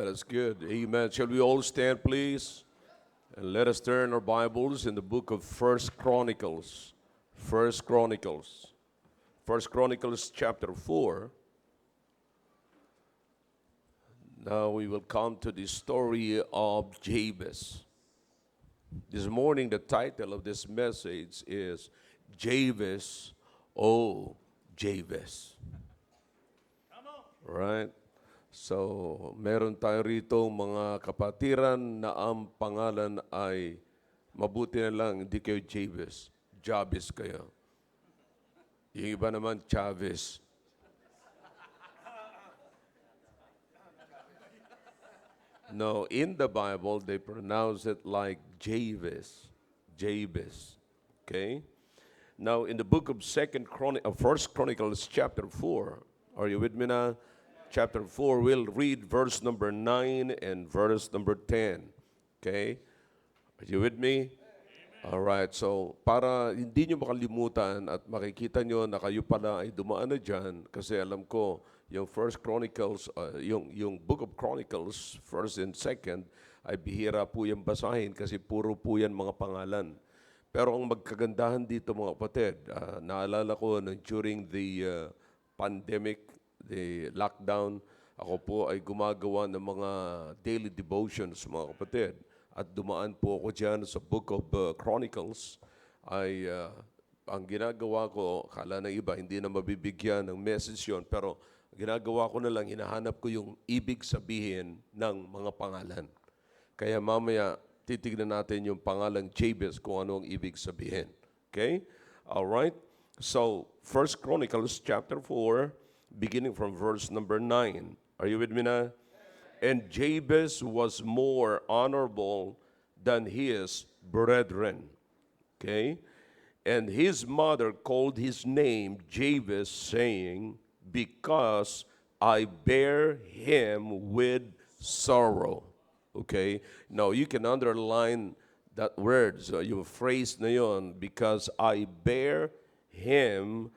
That's good. Amen. Shall we all stand, please? And let us turn our Bibles in the book of First Chronicles. First Chronicles. First Chronicles chapter 4. Now we will come to the story of Jabez. This morning, the title of this message is Jabez, oh Jabez. Right? So, meron tayo rito mga kapatiran na ang pangalan ay mabuti na lang, hindi kayo Jabez. Jabez kayo. Yung iba naman, Chavez. No, in the Bible, they pronounce it like Jabez. Jabez. Okay? Now, in the book of First Chronicles chapter 4, are you with me now? Chapter 4, we'll read verse number 9 and verse number 10. Okay? Are you with me? All right. So, para hindi nyo makalimutan at makikita nyo na kayo pala ay dumaan na dyan, kasi alam ko, yung First Chronicles, yung Book of Chronicles, First and Second, ay bihira po yung basahin kasi puro po yan mga pangalan. Pero ang magkagandahan dito mga kapatid, naalala ko during the pandemic, the lockdown, ako po ay gumagawa ng mga daily devotions, mga kapatid. At dumaan po ako dyan sa Book of Chronicles, ay ang ginagawa ko, kala ng iba, hindi na mabibigyan ng message yun, pero ginagawa ko na lang, hinahanap ko yung ibig sabihin ng mga pangalan. Kaya mamaya, titignan natin yung pangalang Jabez kung ano ang ibig sabihin. Okay? All right? So, First Chronicles chapter 4, beginning from verse number 9. Are you with me now? And Jabez was more honorable than his brethren. Okay? And his mother called his name Jabez, saying, because I bear him with sorrow. Okay? Now, you can underline that word, so yung phrase na yun, because I bear him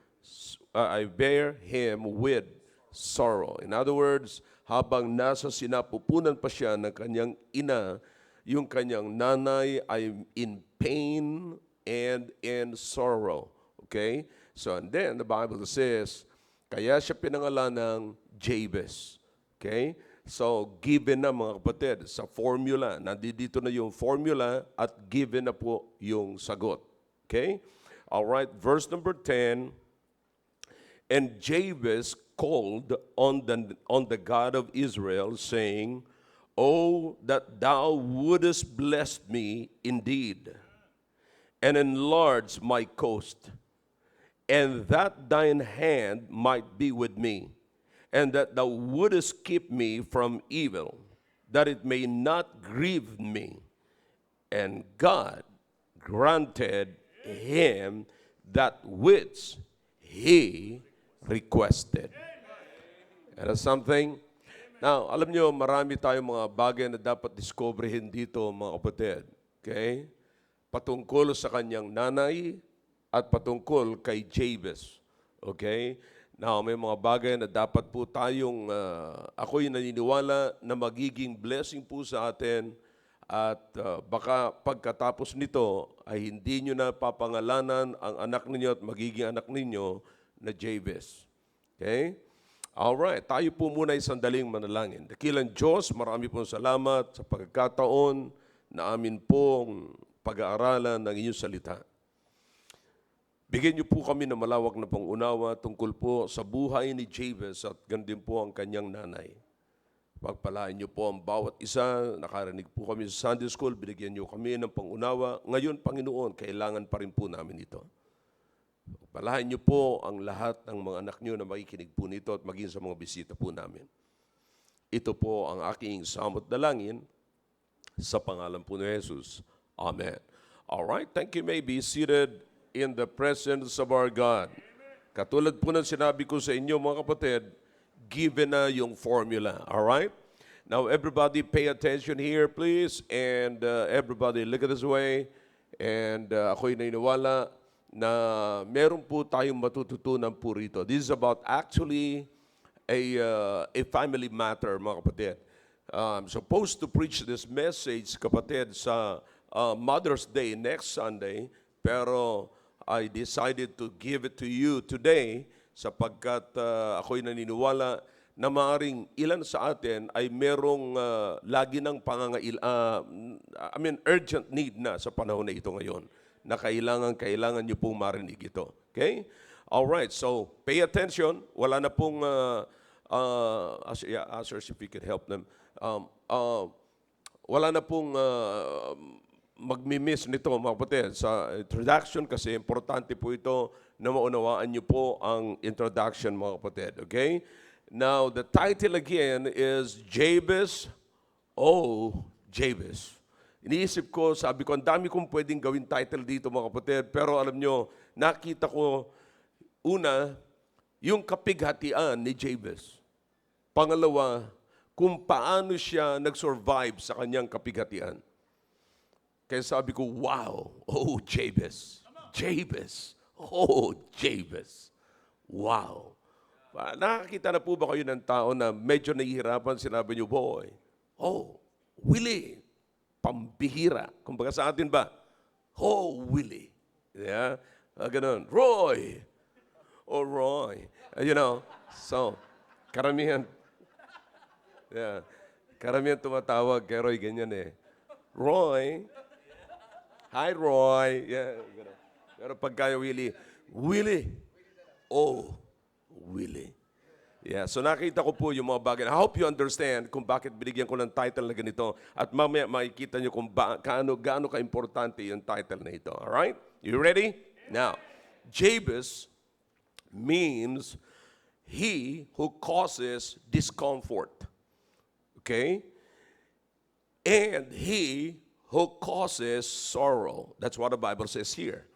with sorrow. In other words, habang nasa sinapupunan pa siya ng kanyang ina, yung kanyang nanay ay in pain and in sorrow. Okay? So, and then the Bible says, kaya siya pinangalan ng Jabez. Okay? So, given na mga kapatid, sa formula, nandito na yung formula at given na po yung sagot. Okay? Alright, verse number 10, and Jabez called on the God of Israel, saying, oh, that thou wouldest bless me indeed, and enlarge my coast, and that thine hand might be with me, and that thou wouldest keep me from evil, that it may not grieve me. And God granted him that which he requested. And that's something. Now, alam nyo, marami tayong mga bagay na dapat diskobrehin dito, mga kapatid. Okay? Patungkol sa kanyang nanay at patungkol kay Jabez. Okay? Now, may mga bagay na dapat po tayong, ako'y naniniwala na magiging blessing po sa atin at baka pagkatapos nito ay hindi nyo na papangalanan ang anak ninyo at magiging anak ninyo na Jabez. Okay? Alright, tayo po muna ay sandaling manalangin. Dakilang Diyos, marami pong salamat sa pagkakataon na amin pong pag-aaralan ng inyong salita. Bigyan niyo po kami ng malawak na pangunawa tungkol po sa buhay ni Jabez at ganun po ang kanyang nanay. Pagpalain niyo po ang bawat isa, nakarinig po kami sa Sunday School, binigyan niyo kami ng pangunawa. Ngayon, Panginoon, kailangan pa rin po namin ito. Palahin niyo po ang lahat ng mga anak niyo na makikinig po nito at maging sa mga bisita po namin. Ito po ang aking samot dalangin sa pangalan po ni Jesus. Amen. All right, thank you. May be seated in the presence of our God. Katulad po ng sinabi ko sa inyo mga kapatid, given na yung formula. All right? Now everybody pay attention here please, and everybody look at this way. And ako'y naniniwala na meron po tayong matututunan po rito. This is about actually a family matter, mga kapatid. I'm supposed to preach this message, kapatid, sa Mother's Day next Sunday, pero I decided to give it to you today sapagkat ako'y naniniwala na maaaring ilan sa atin ay merong lagi ng urgent need na sa panahon na ito ngayon, na kailangan nyo pong marinig ito. Okay? Alright, so pay attention. Wala na pong, ushers, if you could help them. Wala na pong magmi-miss nito, mga kapatid, sa introduction kasi importante po ito na maunawaan niyo po ang introduction, mga kapatid. Okay? Now, the title again is Jabez, oh, Jabez. Iniisip ko, sabi ko, ang dami kong pwedeng gawin title dito, mga kapatid, pero alam nyo, nakita ko, una, yung kapighatian ni Jabez. Pangalawa, kung paano siya nag-survive sa kanyang kapighatian. Kaya sabi ko, wow, oh, Jabez. Jabez. Oh, Jabez. Wow. Nakakita na po ba kayo ng tao na medyo nahihirapan, sinabi niyo, boy, oh, Willie, pambihira. Kumbaga sa atin ba? Oh, Willie. Yeah? Ganun. Roy. Oh, Roy. You know, so, karamihan, yeah. Karamihan tumatawag kay Roy, ganyan eh. Roy. Hi, Roy. Yeah. Pero pagka Willie, Willie. Oh, Willie. Yeah, so nakita ko po yung mga bagay. I hope you understand kung bakit binigyan ko ng title na ganito. At mamaya makikita nyo kung gaano ka-importante yung title na ito. Alright? You ready? Now, Jabez means he who causes discomfort. Okay? And he who causes sorrow. That's what the Bible says here.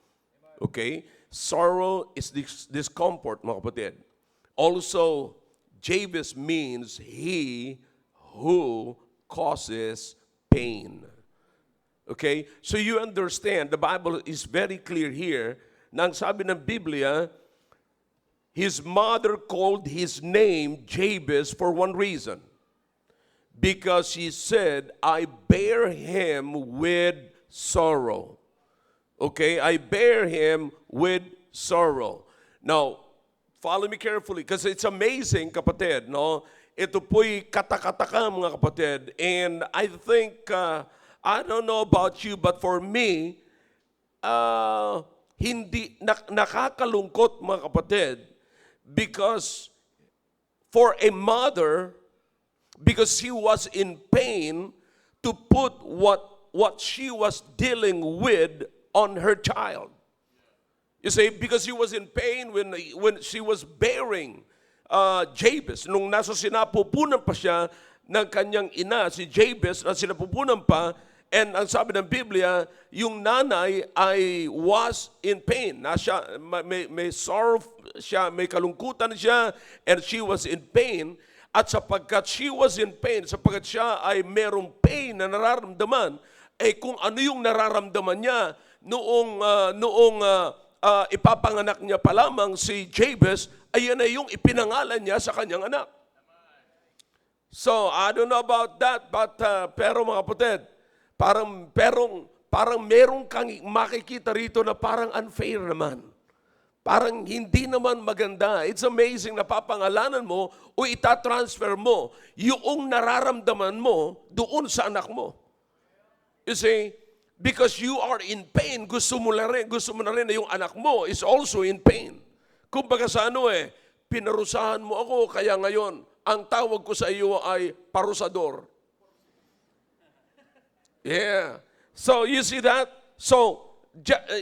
Okay? Sorrow is discomfort, mga kapatid. Also, Jabez means he who causes pain. Okay? So you understand, the Bible is very clear here, na ang sabi ng Biblia, his mother called his name Jabez for one reason. Because she said, I bear him with sorrow. Okay? I bear him with sorrow. Now, follow me carefully because it's amazing, kapatid, no? Ito po'y katakataka, mga kapatid. And I think, I don't know about you, but for me, nakakalungkot, mga kapatid, because for a mother, because she was in pain, to put what she was dealing with on her child. You see, because she was in pain when she was bearing Jabez. Nung nasa sinapupunan pa siya ng kanyang ina, si Jabez, na sinapupunan pa, and ang sabi ng Biblia, yung nanay ay was in pain. May sorrow siya, may kalungkutan siya, and she was in pain. At sapagkat she was in pain, sapagkat siya ay merong pain na nararamdaman, kung ano yung nararamdaman niya noong ipapanganak niya pa lamang si Jabez, ayan na yung ipinangalan niya sa kanyang anak. So, I don't know about that, but pero mga kapatid, parang merong kang makikita rito na parang unfair naman. Parang hindi naman maganda. It's amazing na papangalanan mo o itatransfer mo yung nararamdaman mo doon sa anak mo. You see, because you are in pain, gusto mo na rin na yung anak mo is also in pain. Kumbaga sa pinarusahan mo ako, kaya ngayon, ang tawag ko sa iyo ay parusador. Yeah. So, you see that? So,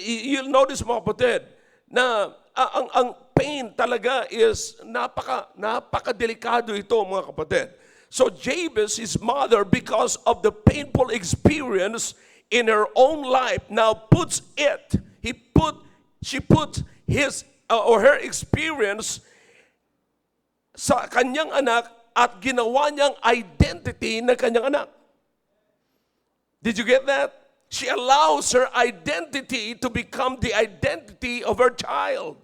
you'll notice, mga kapatid, na ang pain talaga is napaka-delikado ito, mga kapatid. So Jabez, his mother, because of the painful experience in her own life, now she put his or her experience sa kanyang anak at ginawa niyang identity ng kanyang anak. Did you get that? She allows her identity to become the identity of her child.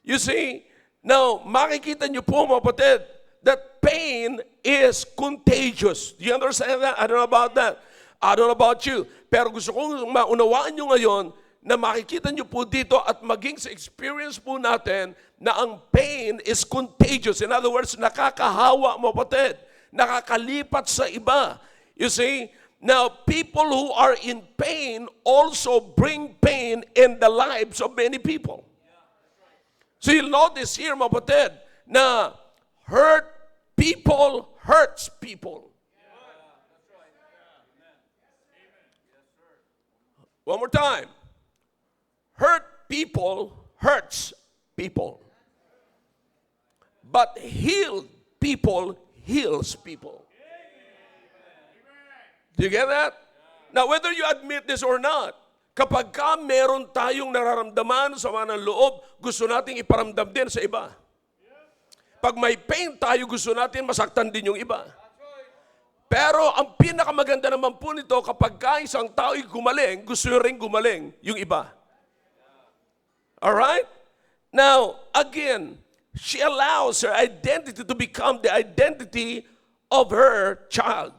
You see, now, makikita niyo po, mga kapatid, that pain is contagious. Do you understand that? I don't know about that. I don't know about you. Pero gusto kong maunawaan nyo ngayon na makikita nyo po dito at maging sa experience po natin na ang pain is contagious. In other words, nakakahawa mo kapatid. Nakakalipat sa iba. You see, now people who are in pain also bring pain in the lives of many people. So you'll notice here, mga kapatid, na hurt people hurts people. One more time. Hurt people hurts people. But healed people heals people. Do you get that? Now, whether you admit this or not, kapag ka meron tayong nararamdaman sa mga ng loob, gusto nating iparamdam din sa iba. Pag may pain tayo, gusto natin masaktan din yung iba. Pero ang pinakamaganda naman po nito, kapag ka isang tao'y gumaling, gusto nyo rin gumaling yung iba. Alright? Now, again, she allows her identity to become the identity of her child.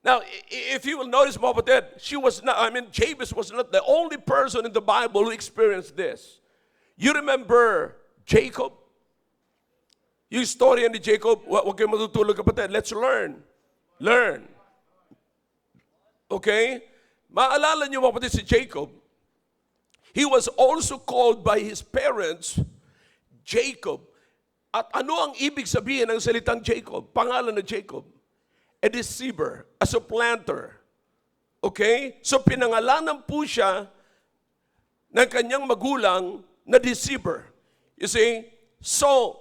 Now, if you will notice, mga kapatid, Jabez was not the only person in the Bible who experienced this. You remember Jacob? Yung story ni Jacob, huwag kayo matutulog kapatid. Let's learn. Learn. Okay? Maalala niyo mga kapatid si Jacob. He was also called by his parents Jacob. At ano ang ibig sabihin ng salitang Jacob? Pangalan na Jacob. A deceiver, a supplanter. Okay? So pinangalanan po siya ng kanyang magulang na deceiver. You see? So,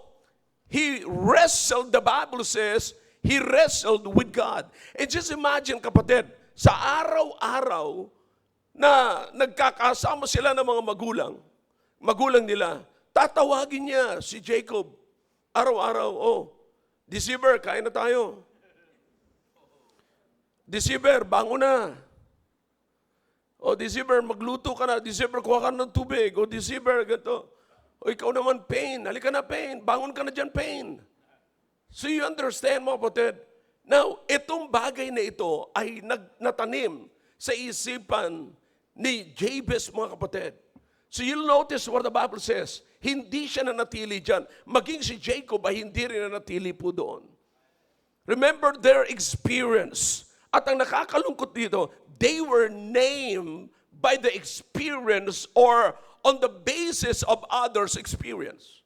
he wrestled, the Bible says, he wrestled with God. And just imagine, kapatid, sa araw-araw na nagkakasama sila ng mga magulang nila, tatawagin niya si Jacob. Araw-araw, deceiver, kain na tayo. Deceiver, bango na. Deceiver, magluto ka na. Deceiver, kuha ka ng tubig. Deceiver, ganito. Ikaw naman, pain. Halika na, pain. Bangon ka na dyan, pain. So you understand, mga kapatid? Now, itong bagay na ito ay natanim sa isipan ni Jabez, mga kapatid. So you'll notice what the Bible says. Hindi siya nanatili dyan. Maging si Jacob ay hindi rin nanatili po doon. Remember their experience. At ang nakakalungkot dito, they were named by the experience or on the basis of others' experience.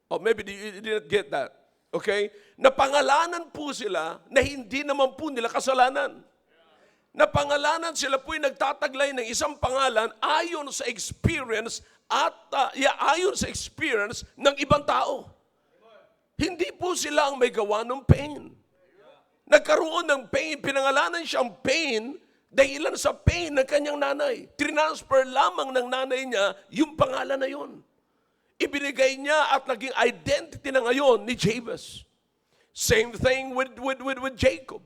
Maybe you didn't get that. Okay? Napangalanan po sila na hindi naman po nila kasalanan. Napangalanan sila po'y nagtataglay ng isang pangalan ayon sa experience at ayon sa experience ng ibang tao. Hindi po sila ang may gawa ng pain. Nagkaroon ng pain, pinangalanan siyang pain dahilan sa pain ng kanyang nanay. Transfer lamang ng nanay niya yung pangalan na yun. Ibinigay niya at naging identity na ngayon ni Jabez. Same thing with Jacob.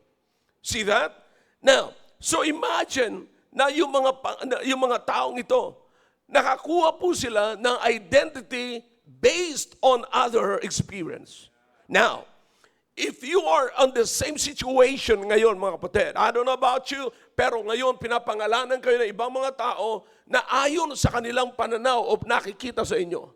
See that? Now, so imagine na yung mga taong ito, nakakuha po sila ng identity based on other experience. Now, if you are on the same situation ngayon, mga kapatid, I don't know about you, pero ngayon pinapangalanan kayo ng ibang mga tao na ayon sa kanilang pananaw o nakikita sa inyo.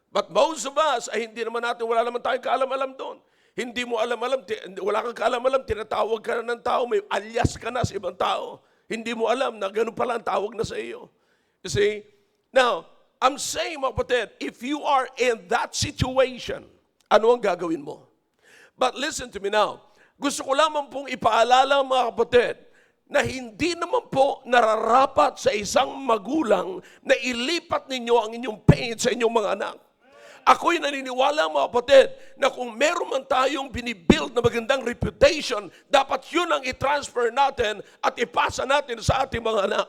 But most of us, wala naman tayong kaalam-alam doon. Hindi mo alam-alam, wala kang kaalam-alam, tinatawag ka na ng tao, may alias ka na sa ibang tao. Hindi mo alam na ganun pala ang tawag na sa iyo. You see? Now, I'm saying, mga kapatid, if you are in that situation, ano ang gagawin mo? But listen to me now. Gusto ko lamang pong ipaalala, mga kapatid, na hindi naman po nararapat sa isang magulang na ilipat ninyo ang inyong pain sa inyong mga anak. Ako'y naniniwala, mga kapatid, na kung meron man tayong binibuild na magandang reputation, dapat yun ang i-transfer natin at ipasa natin sa ating mga anak.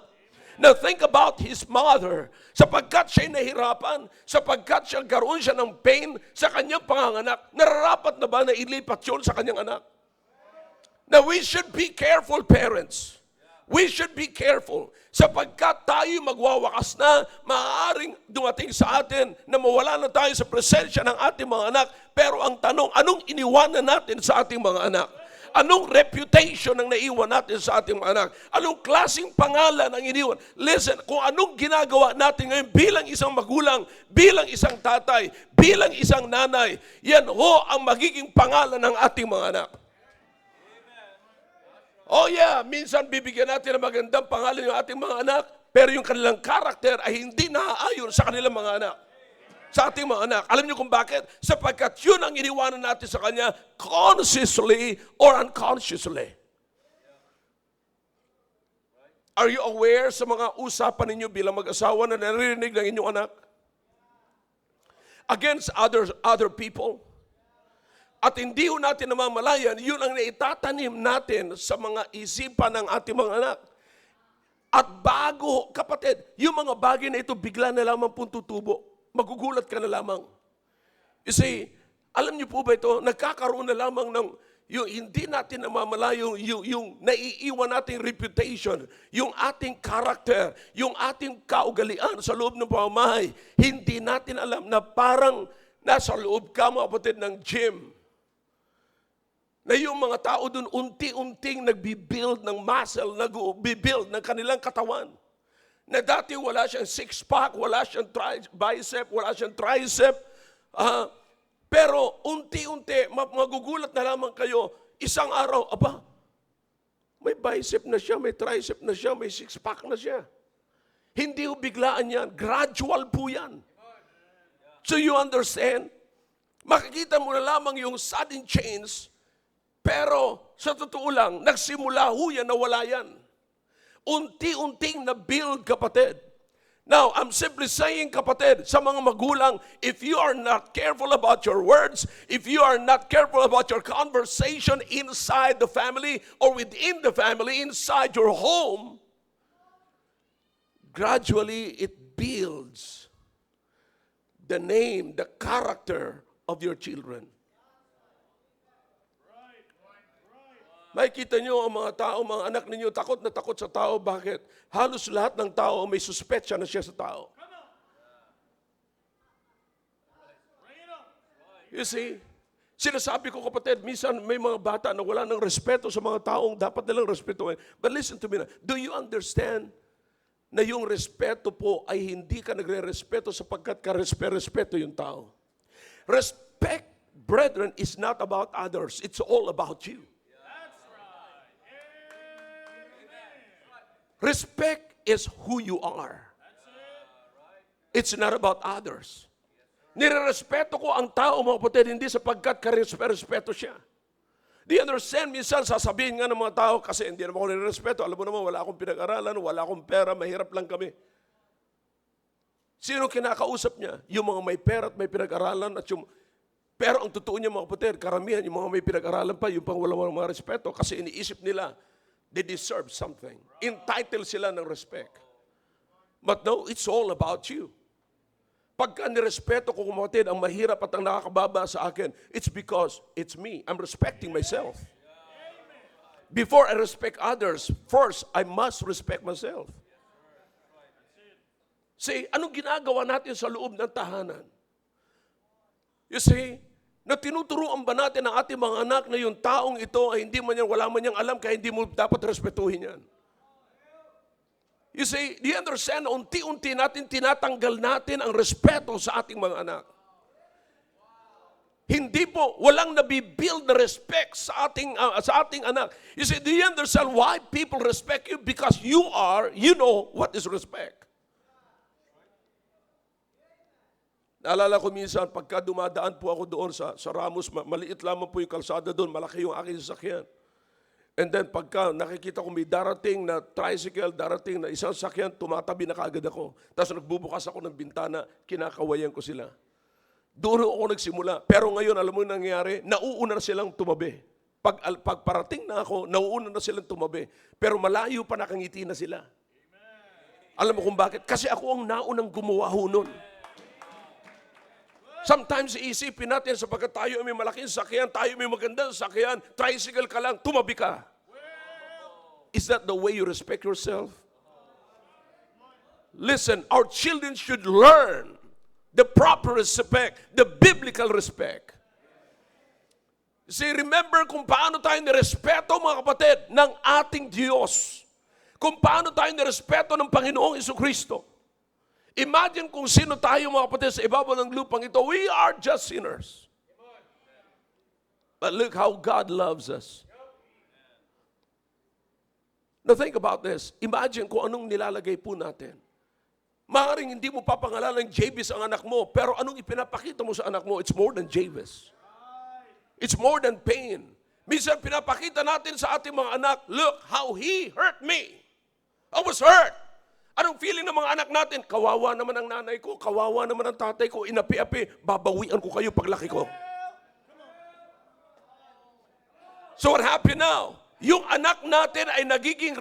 Now think about his mother. Sapagkat siya'y nahirapan, sapagkat siya karoon siya ng pain sa kanyang panganganak, nararapat na ba na ilipat yun sa kanyang anak? Now we should be careful, parents. We should be careful sapagkat tayo magwawakas na, maaaring dumating sa atin na mawala na tayo sa presensya ng ating mga anak. Pero ang tanong, anong iniwanan natin sa ating mga anak? Anong reputation ang naiwan natin sa ating mga anak? Anong klaseng pangalan ang iniwan? Listen, kung anong ginagawa natin ngayon bilang isang magulang, bilang isang tatay, bilang isang nanay, yan ho ang magiging pangalan ng ating mga anak. Oh yeah, minsan bibigyan natin ng magandang pangalan yung ating mga anak, pero yung kanilang karakter ay hindi naaayon sa kanilang mga anak. Sa ating mga anak. Alam niyo kung bakit? Sapagkat yun ang iniwanan natin sa kanya consciously or unconsciously. Are you aware sa mga usapan ninyo bilang mag-asawa na naririnig ng inyong anak? Against other people? At hindi ho natin namamalayan, yun ang naitatanim natin sa mga isipan ng ating mga anak. At bago, kapatid, yung mga bagay na ito bigla na lamang pong tutubo. Magugulat ka na lamang. You see, alam niyo po ba ito, nagkakaroon na lamang ng, yung hindi natin namamalayan, yung naiiwan nating reputation, yung ating character, yung ating kaugalian sa loob ng pamamahay. Hindi natin alam na parang nasa loob ka, mga kapatid, ng gym. Na yung mga tao dun unti-unting nagbibuild ng muscle, nagbibuild ng kanilang katawan. Na dati wala siyang six-pack, wala siyang bicep, wala siyang tricep. Pero unti-unti, magugulat na lamang kayo, isang araw, aba, may bicep na siya, may tricep na siya, may six-pack na siya. Hindi ho biglaan yan, gradual po yan. So you understand? Makikita mo na lamang yung sudden change. Pero sa totoo lang, nagsimula ho yan na wala yan. Unti-unting na-build, kapatid. Now, I'm simply saying, kapatid, sa mga magulang, if you are not careful about your words, if you are not careful about your conversation inside the family or within the family, inside your home, gradually it builds the name, the character of your children. Makikita nyo ang mga tao, mga anak ninyo, takot na takot sa tao. Bakit? Halos lahat ng tao may suspetsya na siya sa tao. You see? Sinasabi ko, kapatid, minsan may mga bata na wala ng respeto sa mga taong dapat nilang respetuhin. But listen to me na, do you understand na yung respeto po ay hindi ka nagre-respeto sapagkat ka respeto yung tao? Respect, brethren, is not about others. It's all about you. Respect is who you are. It's not about others. Nirerespeto ko ang tao, mga kapatid, hindi sapagkat ka-respeto siya. Do you understand? Minsan sasabihin nga ng mga tao, kasi hindi naman ako nirerespeto. Alam mo naman, wala akong pinag-aralan, wala akong pera, mahirap lang kami. Sino kinakausap niya? Yung mga may pera at may pinag-aralan. Pero ang totoo niya, mga kapatid, karamihan, yung mga may pinag-aralan pa, yung pang walang mga respeto, kasi iniisip nila, they deserve something. Entitled sila ng respect. But no, it's all about you. Pagka nirespeto ko, kumatid, ang mahirap at ang nakakababa sa akin, it's because it's me. I'm respecting myself. Before I respect others, first, I must respect myself. See, anong ginagawa natin sa loob ng tahanan? You see, na tinuturuan ba natin ang ating mga anak na yung taong ito ay hindi man yan, wala man niyang alam, kaya hindi mo dapat respetuhin yan. You see, do you understand? Unti-unti natin tinatanggal natin ang respeto sa ating mga anak. Hindi po, walang nabibuild na respect sa ating anak. You see, do you understand why people respect you? Because you know what is respect. Naalala ko minsan, pagka dumadaan po ako doon sa Ramos, maliit lamang po yung kalsada doon, malaki yung aking sasakyan. And then pagka nakikita ko may darating na tricycle, darating na isang sasakyan, tumatabi na kaagad ako. Tapos nagbubukas ako ng bintana, kinakawayan ko sila. Doon ako nagsimula. Pero ngayon, alam mo yung nangyayari, nauuna na silang tumabi. Pag parating na ako, nauuna na silang tumabi. Pero malayo pa nakangiti na sila. Alam mo kung bakit? Kasi ako ang naunang gumawa ho nun. Sometimes iisipin natin sapagkat tayo may malaking sakyan, tayo may magandang sakyan, tricycle ka lang, tumabi ka. Is that the way you respect yourself? Listen, our children should learn the proper respect, the biblical respect. See, remember kung paano tayo nirespeto, mga kapatid, ng ating Diyos. Kung paano tayo nirespeto ng Panginoong Jesucristo. Imagine kung sino tayo, mga kapatid, sa ibabaw ng lupang ito. We are just sinners. But look how God loves us. Now think about this. Imagine kung anong nilalagay po natin. Maaaring hindi mo papangalanan Jabez ang anak mo, pero anong ipinapakita mo sa anak mo? It's more than Jabez. It's more than pain. Minsan pinapakita natin sa ating mga anak, look how he hurt me. I was hurt. Anong feeling ng mga anak natin? Kawawa naman ang nanay ko, kawawa naman ang tatay ko, inapi-api, babawian ko kayo paglaki ko. So what happened now? Yung anak natin ay nagiging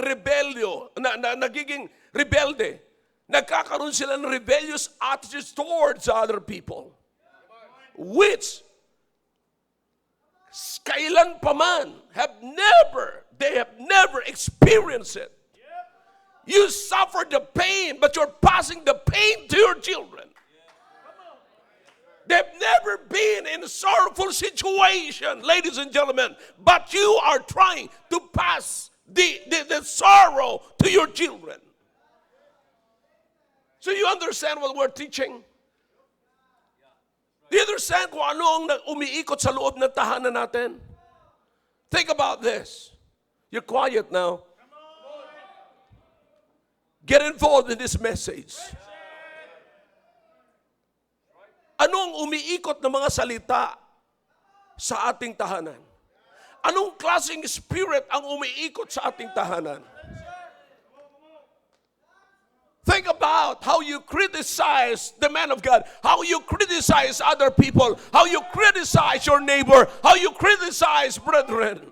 nagiging rebelde. Nagkakaroon sila ng rebellious attitudes towards other people. Which, kailan pa man, they have never experienced it. You suffer the pain, but you're passing the pain to your children. They've never been in a sorrowful situation, ladies and gentlemen, but you are trying to pass the sorrow to your children. So you understand what we're teaching? Do you understand kung ano ang umiikot sa loob ng tahanan natin? Think about this. You're quiet now. Get involved in this message. Anong umiikot na mga salita sa ating tahanan? Anong klaseng spirit ang umiikot sa ating tahanan? Think about how you criticize the man of God, how you criticize other people, how you criticize your neighbor, how you criticize brethren.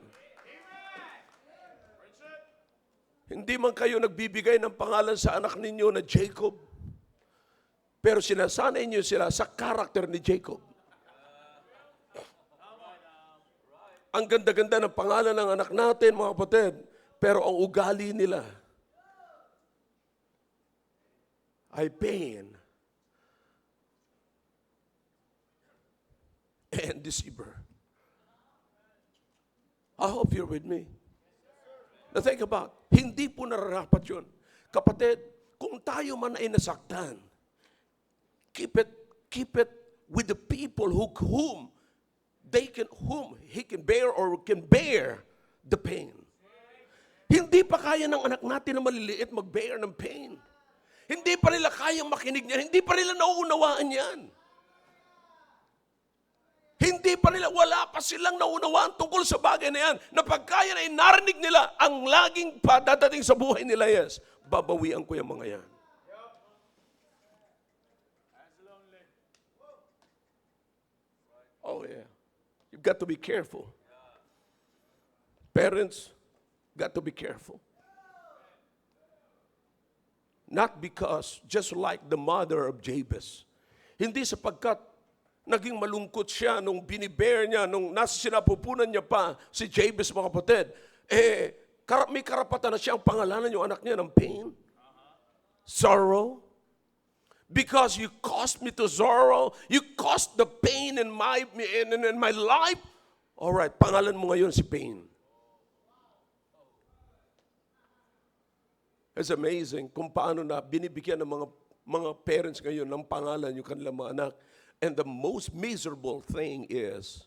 Hindi man kayo nagbibigay ng pangalan sa anak ninyo na Jacob, pero sinasanay niyo sila sa karakter ni Jacob. Ang ganda-ganda ng pangalan ng anak natin, mga kapatid, pero ang ugali nila ay pain and deceiver. I hope you're with me. Now think about, hindi po nararapat yun. Kapatid, kung tayo man ay nasaktan, keep it with the people whom he can bear or can bear the pain. Hindi pa kaya ng anak natin na maliliit mag-bear ng pain. Hindi pa nila kayang makinig niyan. Hindi pa nila nauunawaan yan. Hindi pa nila, wala pa silang naunawaan tungkol sa bagay na yan. Na pagkaya na narinig nila, ang laging padadating sa buhay nila, yes, babawian ko yung mga yan. Oh yeah. You've got to be careful. Parents, got to be careful. Not because, just like the mother of Jabez. Hindi sapagkat naging malungkot siya nung binibear niya, nung nasa sinapupunan niya pa si Jabez, mga kapatid. May karapatan na siyang pangalanan yung anak niya ng pain, sorrow. Because you caused me to sorrow, you caused the pain in my life. All right, pangalan mo ngayon si pain. It's amazing kung paano na binibigyan ng mga parents ngayon ng pangalan yung kanilang mga anak. And the most miserable thing is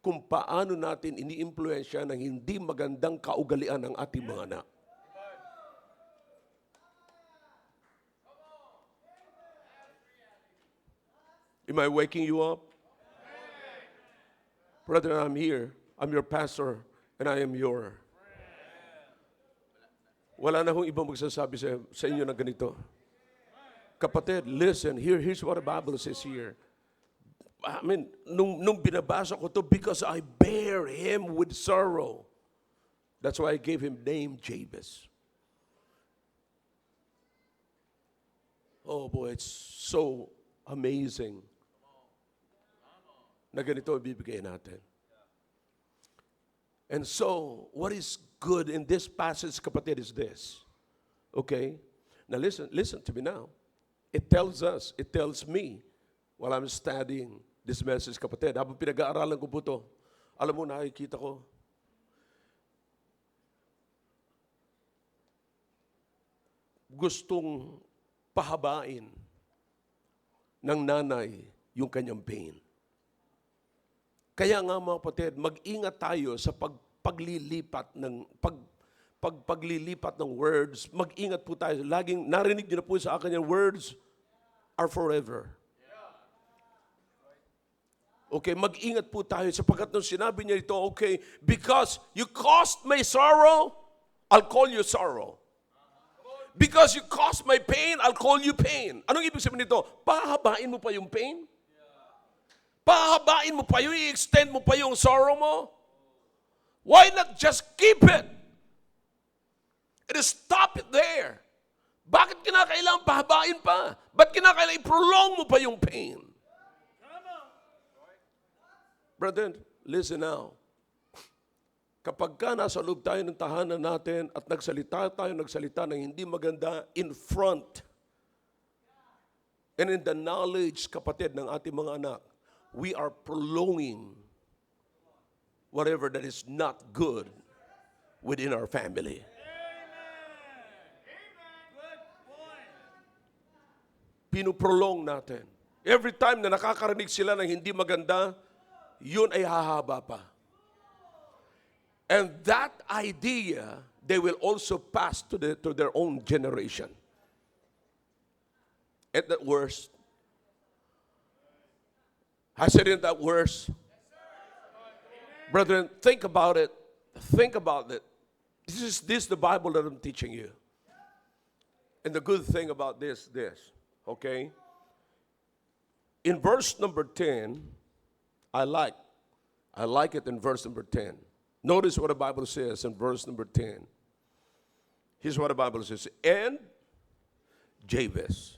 kung paano natin ini-influensya ng hindi magandang kaugalian ng ating mga anak. Am I waking you up? Brother, I'm here. I'm your pastor and I am your... Wala na hong ibang magsasabi sa inyo na ganito. Kapatid, listen, here's what the Bible says here. I mean, nung binabasa ko to, because I bear him with sorrow. That's why I gave him name Jabez. Oh boy, it's so amazing na ganito ibibigay natin. And so, what is good in this passage, kapatid, is this. Okay? Now listen to me now. It tells me, while I'm studying this message, kapatid, habang pinag-aaralan ko po ito, alam mo, nakikita ko, gustong pahabain ng nanay yung kanyang pain. Kaya nga mga kapatid, mag-ingat tayo sa paglilipat ng words. Mag-ingat po tayo. Laging narinig niyo na po sa akin yung words are forever. Okay, mag-ingat po tayo sapagkat nung sinabi niya ito, okay, because you caused my sorrow, I'll call you sorrow. Because you caused my pain, I'll call you pain. Anong ibig sabihin nito? Pahabain mo pa yung pain? Pahabain mo pa yung i-extend mo pa yung sorrow mo? Why not just keep it? And stop it there. Bakit kinakailangan pahabain pa? Ba't kinakailangan i-prolong mo pa yung pain? Brother, listen now. Kapag ka nasa loob tayo ng tahanan natin at nagsalita ng hindi maganda in front and in the knowledge, kapatid, ng ating mga anak, we are prolonging whatever that is not good within our family. Pinuprolong natin. Every time na nakakarinig sila ng hindi maganda, yun ay hahaba pa. And that idea, they will also pass to their own generation. At that worst, I said in that worst, brethren, think about it. Think about it. This is the Bible that I'm teaching you. And the good thing about this, okay? In verse number 10, I like it in verse number 10. Notice what the Bible says in verse number 10. Here's what the Bible says. And Jabez.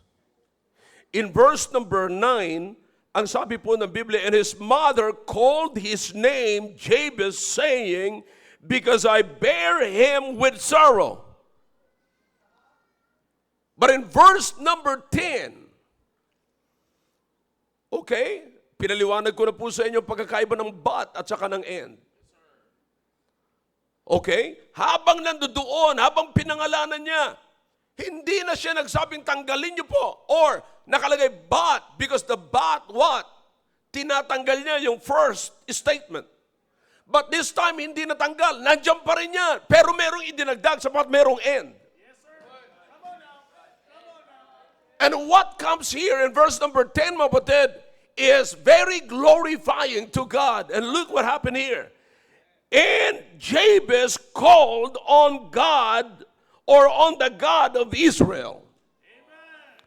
In verse number 9, ang sabi po ng Biblia, and his mother called his name Jabez, saying, because I bear him with sorrow. But in verse number 10, okay, pinaliwanag ko na po sa inyo pagkakaiba ng but at saka ng and. Okay? Habang nandoon, habang pinangalanan niya, hindi na siya nagsabing tanggalin niyo po. Or nakalagay but, because the but what? Tinatanggal niya yung first statement. But this time, hindi natanggal. Nandiyan pa rin niya. Pero merong idinagdag sapat merong end. And what comes here in verse number 10, mga kapatid, is very glorifying to God. And look what happened here. And Jabez called on God, or on the God of Israel.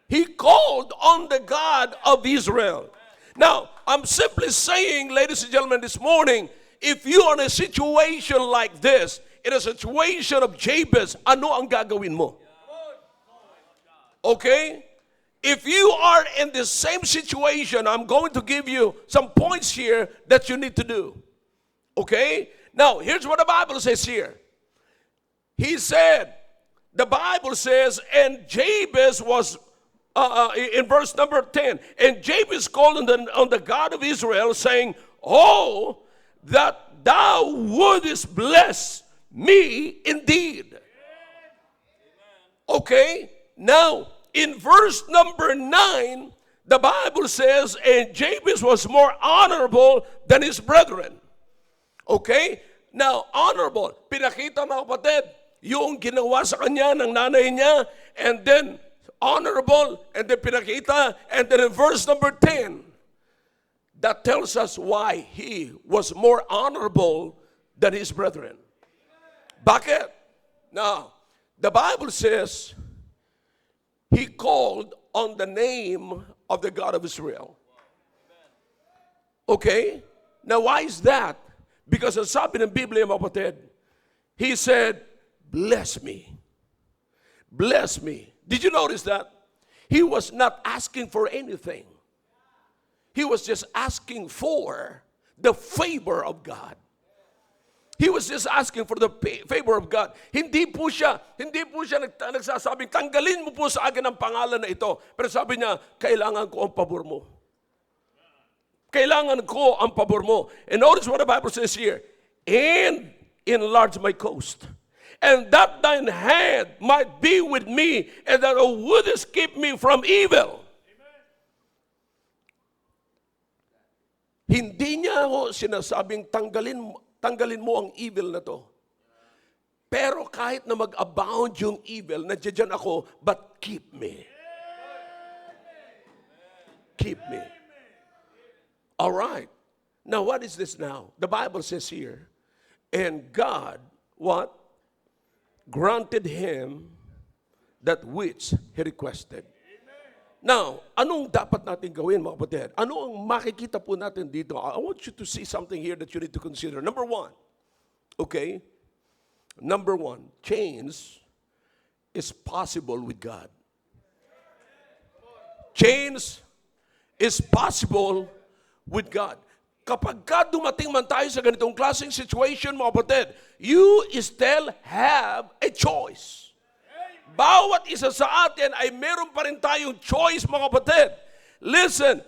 He called on the God of Israel. Now, I'm simply saying, ladies and gentlemen, this morning, if you are in a situation like this, in a situation of Jabez, ano ang gagawin mo? Okay? If you are in the same situation, I'm going to give you some points here that you need to do. Okay? Now, here's what the Bible says here. He said, the Bible says, and Jabez was, in verse number 10, and Jabez called on the God of Israel, saying, oh, that thou wouldest bless me indeed. Okay? Now, in verse number 9, the Bible says, and Jabez was more honorable than his brethren. Okay? Now, honorable. Pinakita, mga kapatid, yung ginawa sa kanya ng nanay niya, and then honorable, and then pinakita, and then in verse number 10, that tells us why he was more honorable than his brethren. Bakit? Now, the Bible says, he called on the name of the God of Israel. Okay? Now, why is that? Because ang sabi ng Biblia, mga kapatid, he said, bless me. Bless me. Did you notice that? He was not asking for anything. He was just asking for the favor of God. He was just asking for the favor of God. Hindi po siya nagsasabing, tanggalin mo po sa akin ang pangalan na ito. Pero sabi niya, kailangan ko ang pabor mo. Kailangan ko ang pabor mo. And notice what the Bible says here. And enlarge my coast. And that thine hand might be with me, and that thou wouldest keep me from evil. Hindi niya ako sinasabing tanggalin mo ang evil na to. Pero kahit na mag-abound yung evil, nandiyan ako, but keep me. Keep me. All right. Now, what is this now? The Bible says here, and God, what? Granted him that which he requested. Now, anong dapat natin gawin, mga kapatid? Ano ang makikita po natin dito? I want you to see something here that you need to consider. Number one, okay? Number one, change is possible with God. Change is possible with God. Kapag dumating man tayo sa ganitong klaseng situation, mga kapatid, you still have a choice. Bawat isa sa atin ay meron pa rin tayong choice, mga kapatid. Listen,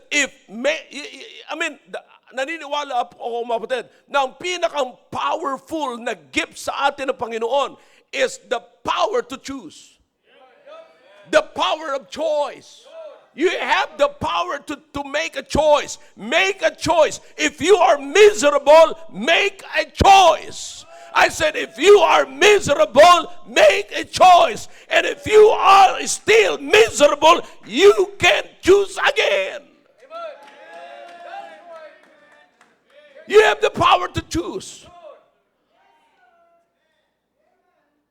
naniniwala ako, mga kapatid, na ang pinakang powerful na gift sa atin ng Panginoon is the power to choose. The power of choice. You have the power to make a choice. Make a choice. If you are miserable, make a choice. I said, if you are miserable, make a choice. And if you are still miserable, you can choose again. You have the power to choose.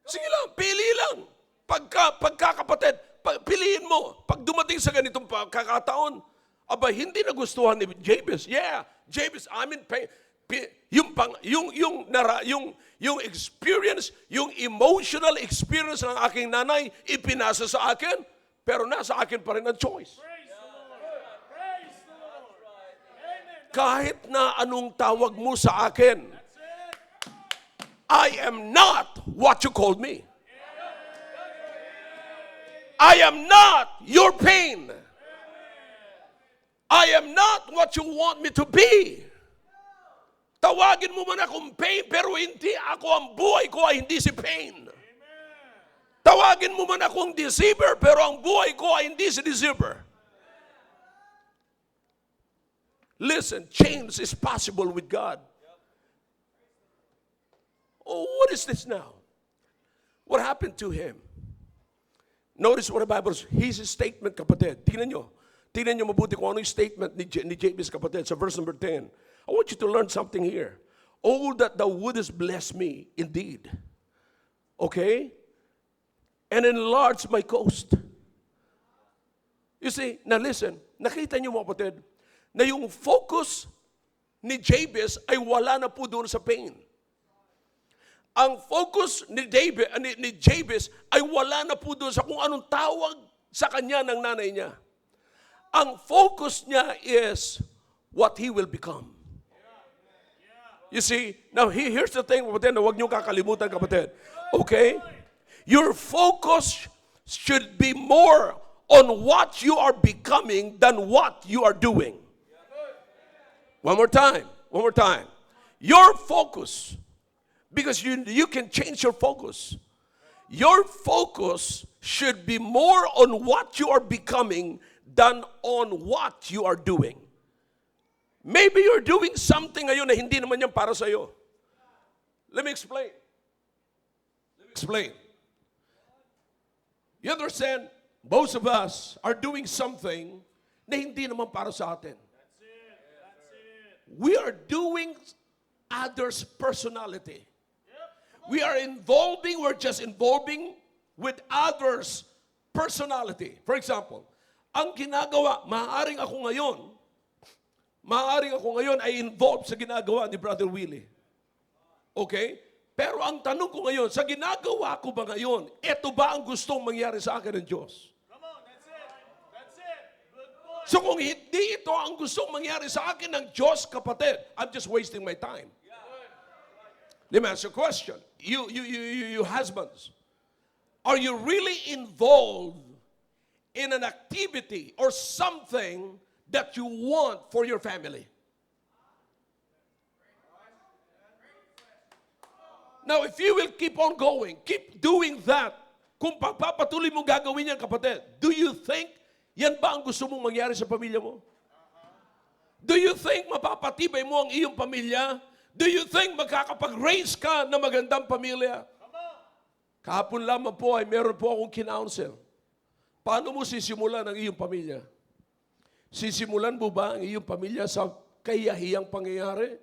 Sige lang, pili lang. Pagkakapatid, piliin mo. Pag dumating sa ganitong pagkakataon, aba, hindi nagustuhan ni Jabez. Yeah, Jabez, I'm in pain. Yung experience, yung emotional experience ng aking nanay, ipinasa sa akin, pero nasa akin pa rin ang choice. Kahit na anong tawag mo sa akin, I am not what you called me. I am not your pain. I am not what you want me to be. Tawagin mo man akong pain, pero hindi ako, ang buhay ko ay hindi si pain. Tawagin mo man akong deceiver, pero ang buhay ko ay hindi si deceiver. Listen, change is possible with God. Oh, what is this now? What happened to him? Notice what the Bible says. His statement, kapatid. Tingnan nyo mabuti kung ano yung statement ni Jabez, kapatid, sa verse number 10. I want you to learn something here. Oh, that thou wouldest bless me indeed. Okay? And enlarge my coast. You see, now listen, nakita niyo mga kapatid, na yung focus ni Jabez ay wala na po doon sa pain. Ang focus ni Jabez ay wala na po doon sa kung anong tawag sa kanya ng nanay niya. Ang focus niya is what he will become. You see, now here's the thing, kapatid, na huwag niyong kakalimutan, kapatid. Okay? Your focus should be more on what you are becoming than what you are doing. One more time. Your focus, because you can change your focus. Your focus should be more on what you are becoming than on what you are doing. Maybe you're doing something ngayon na hindi naman yan para sa'yo. Let me explain. You understand? Most of us are doing something na hindi naman para sa atin. We are doing others' personality. We're just involving with others' personality. For example, ang ginagawa, maaaring ako ngayon ay involved sa ginagawa ni Brother Willie. Okay? Pero ang tanong ko ngayon, sa ginagawa ko ba ngayon, ito ba ang gustong mangyari sa akin ng Diyos? Come on, that's it. Good point. So kung hindi ito ang gustong mangyari sa akin ng Diyos, kapatid, I'm just wasting my time. Let me ask you a question. You husbands, are you really involved in an activity or something that you want for your family? Now, if you will keep on going, keep doing that, kung pagpapatuloy mo gagawin yan, kapatid, do you think yan ba ang gusto mong mangyari sa pamilya mo? Do you think mapapatibay mo ang iyong pamilya? Do you think magkakapag-raise ka na magandang pamilya? Kahapon lamang po ay meron po akong kinounsel. Paano mo sisimulan ang iyong pamilya? Sisimulan mo ba ang iyong pamilya sa kahiyahiyang pangyayari?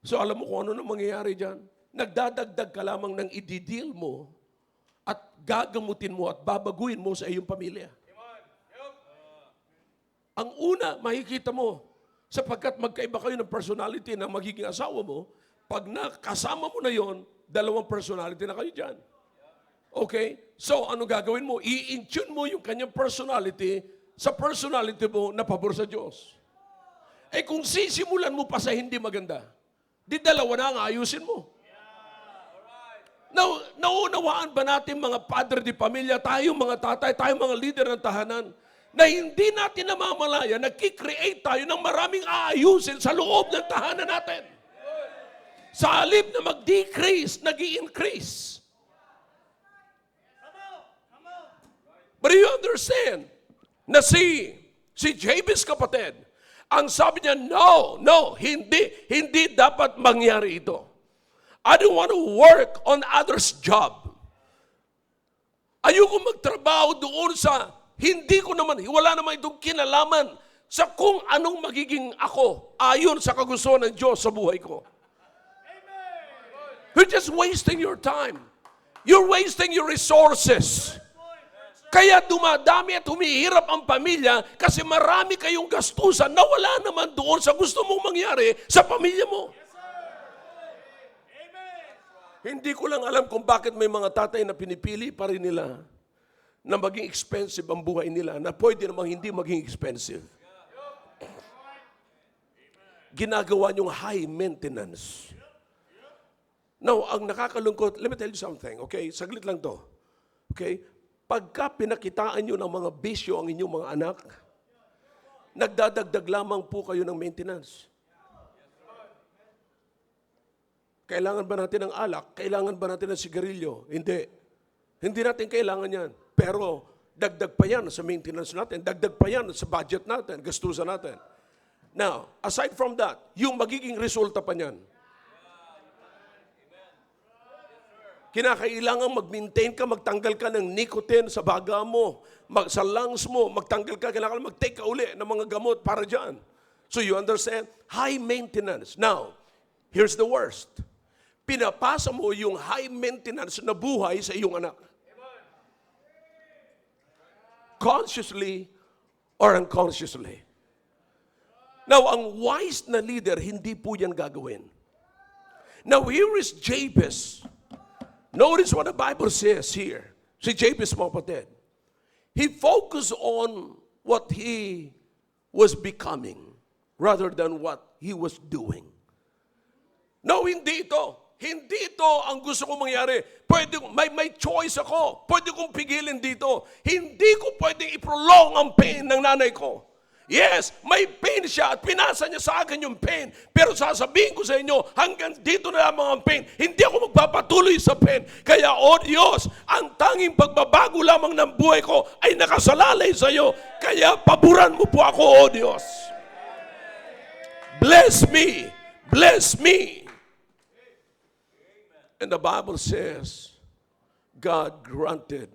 So alam mo kung ano na mangyayari dyan? Nagdadagdag ka lamang ng ididil mo at gagamutin mo at babaguhin mo sa iyong pamilya. Ang una, makikita mo, sapagkat magkaiba kayo ng personality ng magiging asawa mo, pag nakasama mo na yon, dalawang personality na kayo dyan. Okay? So, ano gagawin mo? I-intune mo yung kanyang personality sa personality mo na pabor sa Diyos. Eh kung sisimulan mo pa sa hindi maganda, di dalawa na ang ayusin mo. Now, naunawaan ba natin mga padre di pamilya, tayo mga tatay, tayo mga leader ng tahanan, na hindi natin namamalaya, nagkikreate tayo ng maraming aayusin sa loob ng tahanan natin. Sa halip na mag-decrease, nag-i-increase. But you understand na si Jabez kapatid, ang sabi niya, no, hindi dapat mangyari ito. I don't want to work on others' job. Ayoko magtrabaho doon sa, wala naman itong kinalaman sa kung anong magiging ako ayon sa kagustuhan ng Diyos sa buhay ko. You're just wasting your time. You're wasting your resources. Kaya dumadami at humihirap ang pamilya kasi marami kayong gastusan na wala naman doon sa gusto mong mangyari sa pamilya mo. Hindi ko lang alam kung bakit may mga tatay na pinipili pa rin nila na maging expensive ang buhay nila, na pwede namang hindi maging expensive. Ginagawa niyong high maintenance. Now, ang nakakalungkot, let me tell you something, okay? Saglit lang to. Okay? Pagka pinakitaan niyo ng mga bisyo ang inyong mga anak, nagdadagdag lamang po kayo ng maintenance. Kailangan ba natin ng alak? Kailangan ba natin ng sigarilyo? Hindi. Hindi natin kailangan yan. Pero dagdag pa yan sa maintenance natin. Dagdag pa yan sa budget natin, gastusan natin. Now, aside from that, yung magiging resulta pa niyan. Kinakailangan mag-maintain ka, magtanggal ka ng nicotine sa baga mo, sa lungs mo, magtanggal ka, kailangan mag-take ka uli ng mga gamot para dyan. So you understand? High maintenance. Now, here's the worst. Pinapasa mo yung high maintenance na buhay sa iyong anak. Consciously or unconsciously. Now, ang wise na leader, hindi po yan gagawin. Now, here is Jabez. Notice what the Bible says here. Si Jabez, mga kapatid. He focused on what he was becoming rather than what he was doing. No, hindi ito. Hindi ito ang gusto kong mangyari. May choice ako. Pwede kong pigilin dito. Hindi ko pwedeng i-prolong ang pain ng nanay ko. Yes, may pain siya at pinasa niya sa akin yung pain. Pero sasabihin ko sa inyo, hanggang dito na lamang ang pain. Hindi ako magpapatuloy sa pain. Kaya, O Diyos, ang tanging pagbabago lamang ng buhay ko ay nakasalalay sa iyo. Kaya paboran mo po ako, O Diyos. Bless me. Bless me. And the Bible says, God granted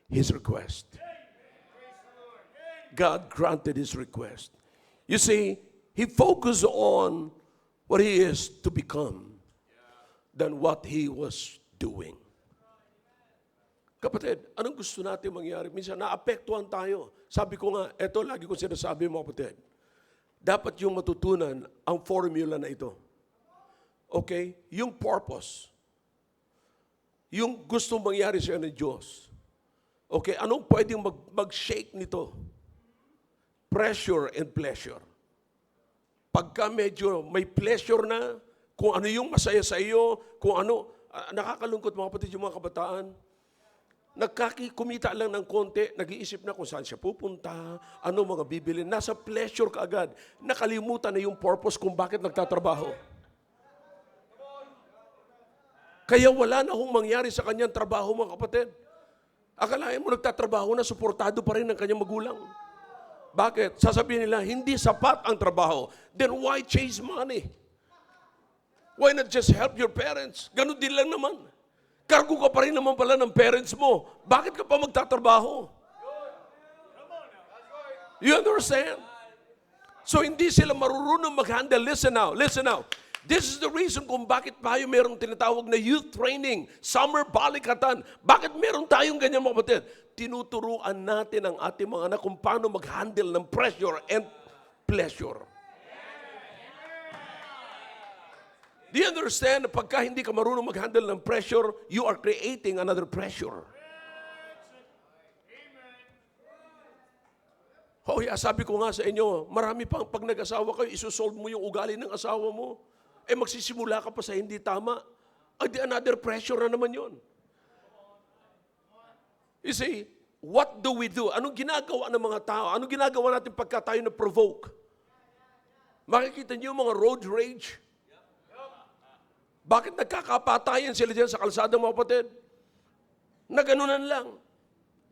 his request. God granted his request. You see, he focused on what he is to become than what he was doing. Kapatid, anong gusto natin mangyari? Minsan, naapektuhan tayo. Sabi ko nga, eto, lagi ko sinasabi mga kapatid, dapat yung matutunan ang formula na ito. Okay? Yung purpose. Yung gusto mangyari sa ng Diyos. Okay? Anong pwedeng mag-shake nito? Pressure and pleasure. Pagka medyo may pleasure na, kung ano yung masaya sa iyo, kung ano, nakakalungkot mga kapatid yung mga kabataan. Kumita lang ng konti, nag-iisip na kung saan siya pupunta, ano mga bibili, nasa pleasure ka agad. Nakalimutan na yung purpose kung bakit nagtatrabaho. Kaya wala na hong mangyari sa kanyang trabaho mga kapatid. Akalain mo nagtatrabaho na, suportado pa rin ng kanyang magulang. Bakit? Sasabihin nila, hindi sapat ang trabaho. Then why chase money? Why not just help your parents? Ganun din lang naman. Kargo ka pa rin naman pala ng parents mo. Bakit ka pa magtatrabaho? You understand? So hindi sila marunong mag-handle. Listen now. This is the reason kung bakit tayo merong tinatawag na youth training, summer balikatan. Bakit meron tayong ganyan mga kapatid? Tinuturuan natin ang ating mga anak kung paano mag-handle ng pressure and pleasure. Do you understand na pagka hindi ka marunong mag-handle ng pressure, you are creating another pressure. Oh yeah, sabi ko nga sa inyo, marami pang pag nag-asawa kayo, isusolve mo yung ugali ng asawa mo. Magsisimula ka pa sa hindi tama. Di another pressure na naman yun. You see, what do we do? Anong ginagawa ng mga tao? Anong ginagawa natin pagka tayo na-provoke? Makikita niyo yung mga road rage. Bakit nagkakapatayan sila dyan sa kalsada mga kapatid? Na ganunan lang.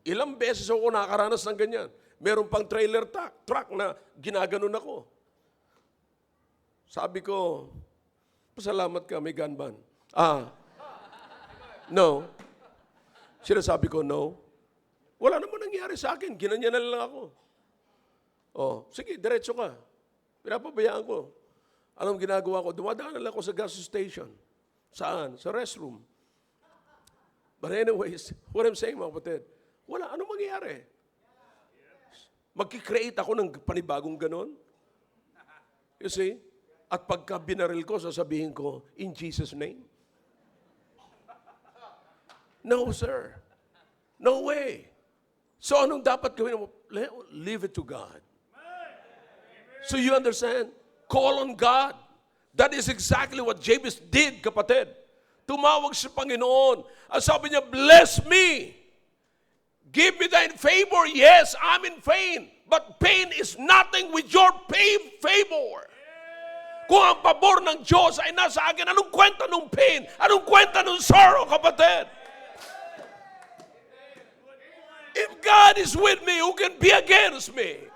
Ilang beses ako nakakaranas ng ganyan. Meron pang trailer truck na ginaganon ako. Sabi ko, pasalamat ka, may gun ban. No. Sinasabi ko, no. Wala naman nangyari sa akin. Ginanyan na lang ako. Sige, diretso ka. Pinapabayaan ko. Anong ginagawa ko? Dumadaan na lang ako sa gas station. Saan? Sa restroom. But anyways, what I'm saying mga kapatid, wala. Anong mangyayari? Magkikreate ako ng panibagong ganon? You see? At pagka binaril ko, sasabihin ko, in Jesus' name? No, sir. No way. So anong dapat gawin mo? Leave it to God. So you understand? Call on God. That is exactly what Jabez did, kapatid. Tumawag sa Panginoon. At sabi niya, bless me. Give me thine favor. Yes, I'm in pain. But pain is nothing with your favor. Kung ang pabor ng Diyos ay nasa akin, anong kwenta ng pain? Anong kwenta ng sorrow, kapatid? If God is with me, who can be against me?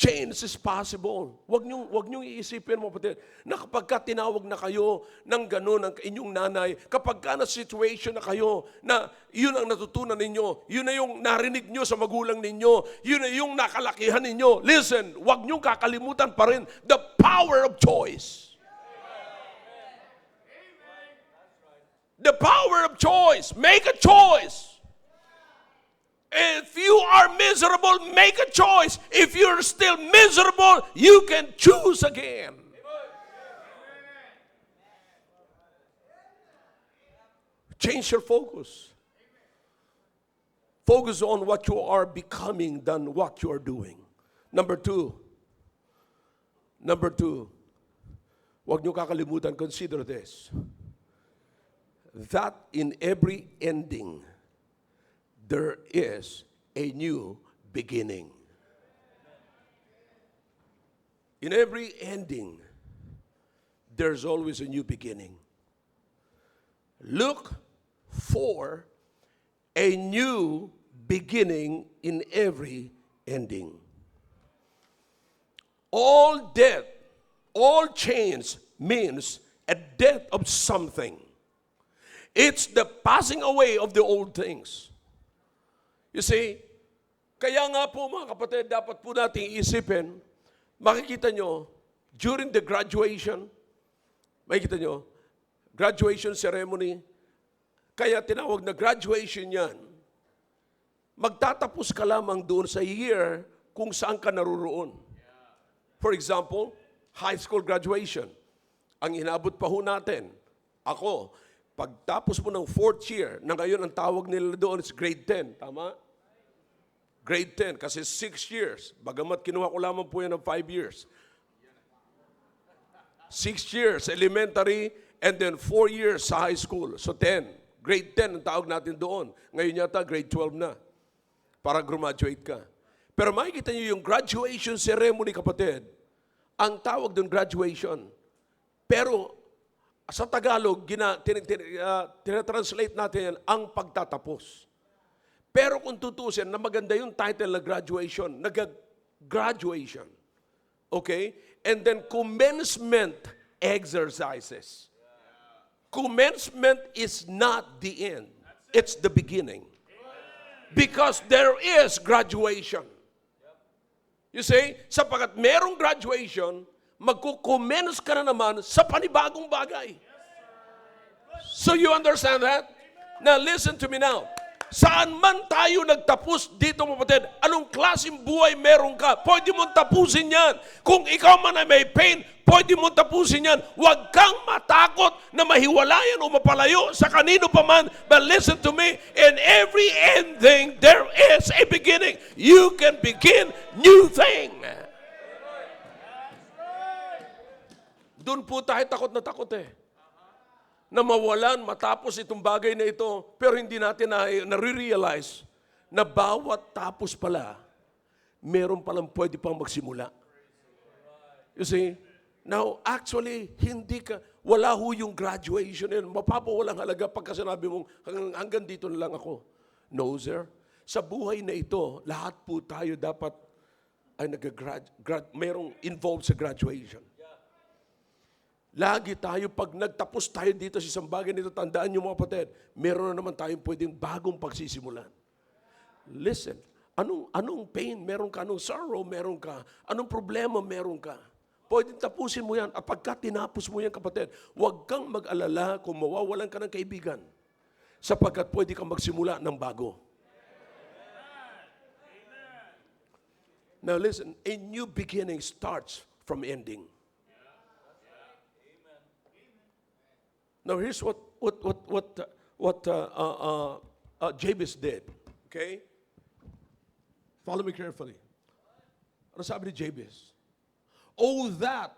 Change is possible. Huwag niyong iisipin mo, kapatid, na kapag ka tinawag na kayo ng gano'n ang inyong nanay, kapag ka na situation na kayo, na yun ang natutunan ninyo, yun na yung narinig nyo sa magulang ninyo, yun na yung nakalakihan ninyo. Listen, huwag niyong kakalimutan pa rin the power of choice. The power of choice. Make a choice. If you are miserable, make a choice. If you're still miserable, you can choose again. Change your focus. Focus on what you are becoming than what you are doing. Number two, huwag niyo kakalimutan, consider this. That in every ending, there is a new beginning. In every ending, there's always a new beginning. Look for a new beginning in every ending. All death, all change means a death of something. It's the passing away of the old things. You see, kaya nga po mga kapatid, dapat po natin iisipin, makikita nyo, during the graduation, makikita nyo, graduation ceremony, kaya tinawag na graduation yan, magtatapos ka lamang doon sa year kung saan ka naruroon. For example, high school graduation. Ang inabot pa ho natin, ako, pagtapos mo ng 4th year, na ngayon ang tawag nila doon is grade 10. Tama? Grade 10, kasi 6 years. Bagamat kinuha ko lamang po yan ng 5 years. 6 years elementary, and then 4 years sa high school. So 10. Grade 10 ang tawag natin doon. Ngayon yata grade 12 na. Para graduate ka. Pero makikita niyo yung graduation ceremony, kapatid. Ang tawag doon graduation. Pero sa Tagalog, tinatranslate natin yan, ang pagtatapos. Pero kung tutusin, na maganda yung title na graduation, nag-graduation. Okay? And then commencement exercises. Commencement is not the end. It's the beginning. Because there is graduation. You see, sapagkat merong graduation, magkukommence ka na naman sa panibagong bagay. So you understand that? Now listen to me now. Saan man tayo nagtapos dito, kapatid, anong klaseng buhay meron ka, pwede mong tapusin yan. Kung ikaw man ay may pain, pwede mong tapusin yan. Huwag kang matakot na mahiwalayan o mapalayo sa kanino pa man. But listen to me, in every ending, there is a beginning. You can begin new thing. Doon po tayo takot na mawalan matapos itong bagay na ito, pero hindi natin na-realize na bawat tapos pala, meron palang pwede pang magsimula. You see? Now, actually, wala ho yung graduation yun. Mapapawalang halaga pagka sinabi mong, hanggang dito na lang ako. No, sir. Sa buhay na ito, lahat po tayo dapat ay merong involved sa graduation. Lagi tayo, pag nagtapos tayo dito sa isang bagay nito, tandaan niyo mga kapatid, meron na naman tayong pwedeng bagong pagsisimulan. Listen, anong pain meron ka, anong sorrow meron ka, anong problema meron ka. Pwedeng tapusin mo yan. At pagka tinapos mo yan, kapatid, huwag kang mag-alala kung mawawalan ka ng kaibigan. Sapagkat pwede kang magsimula ng bago. Now listen, a new beginning starts from ending. Now here's what Jabez did. Okay? Follow me carefully. Ano sabi ni Jabez? Oh, that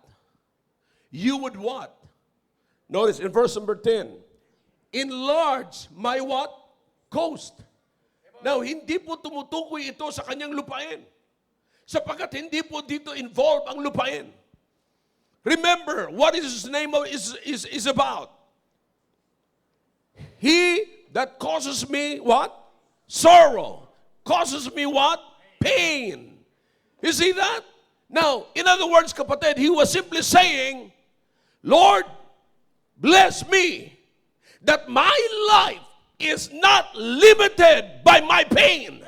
you would what? Notice in verse number 10. Enlarge my what? Coast. Now, hindi po tumutukoy ito sa kanyang lupain. Sapagkat hindi po dito involved ang lupain. Remember, what is his name is about? He that causes me what? Sorrow. Causes me what? Pain. You see that? Now, in other words, kapatid, he was simply saying, Lord, bless me that my life is not limited by my pain.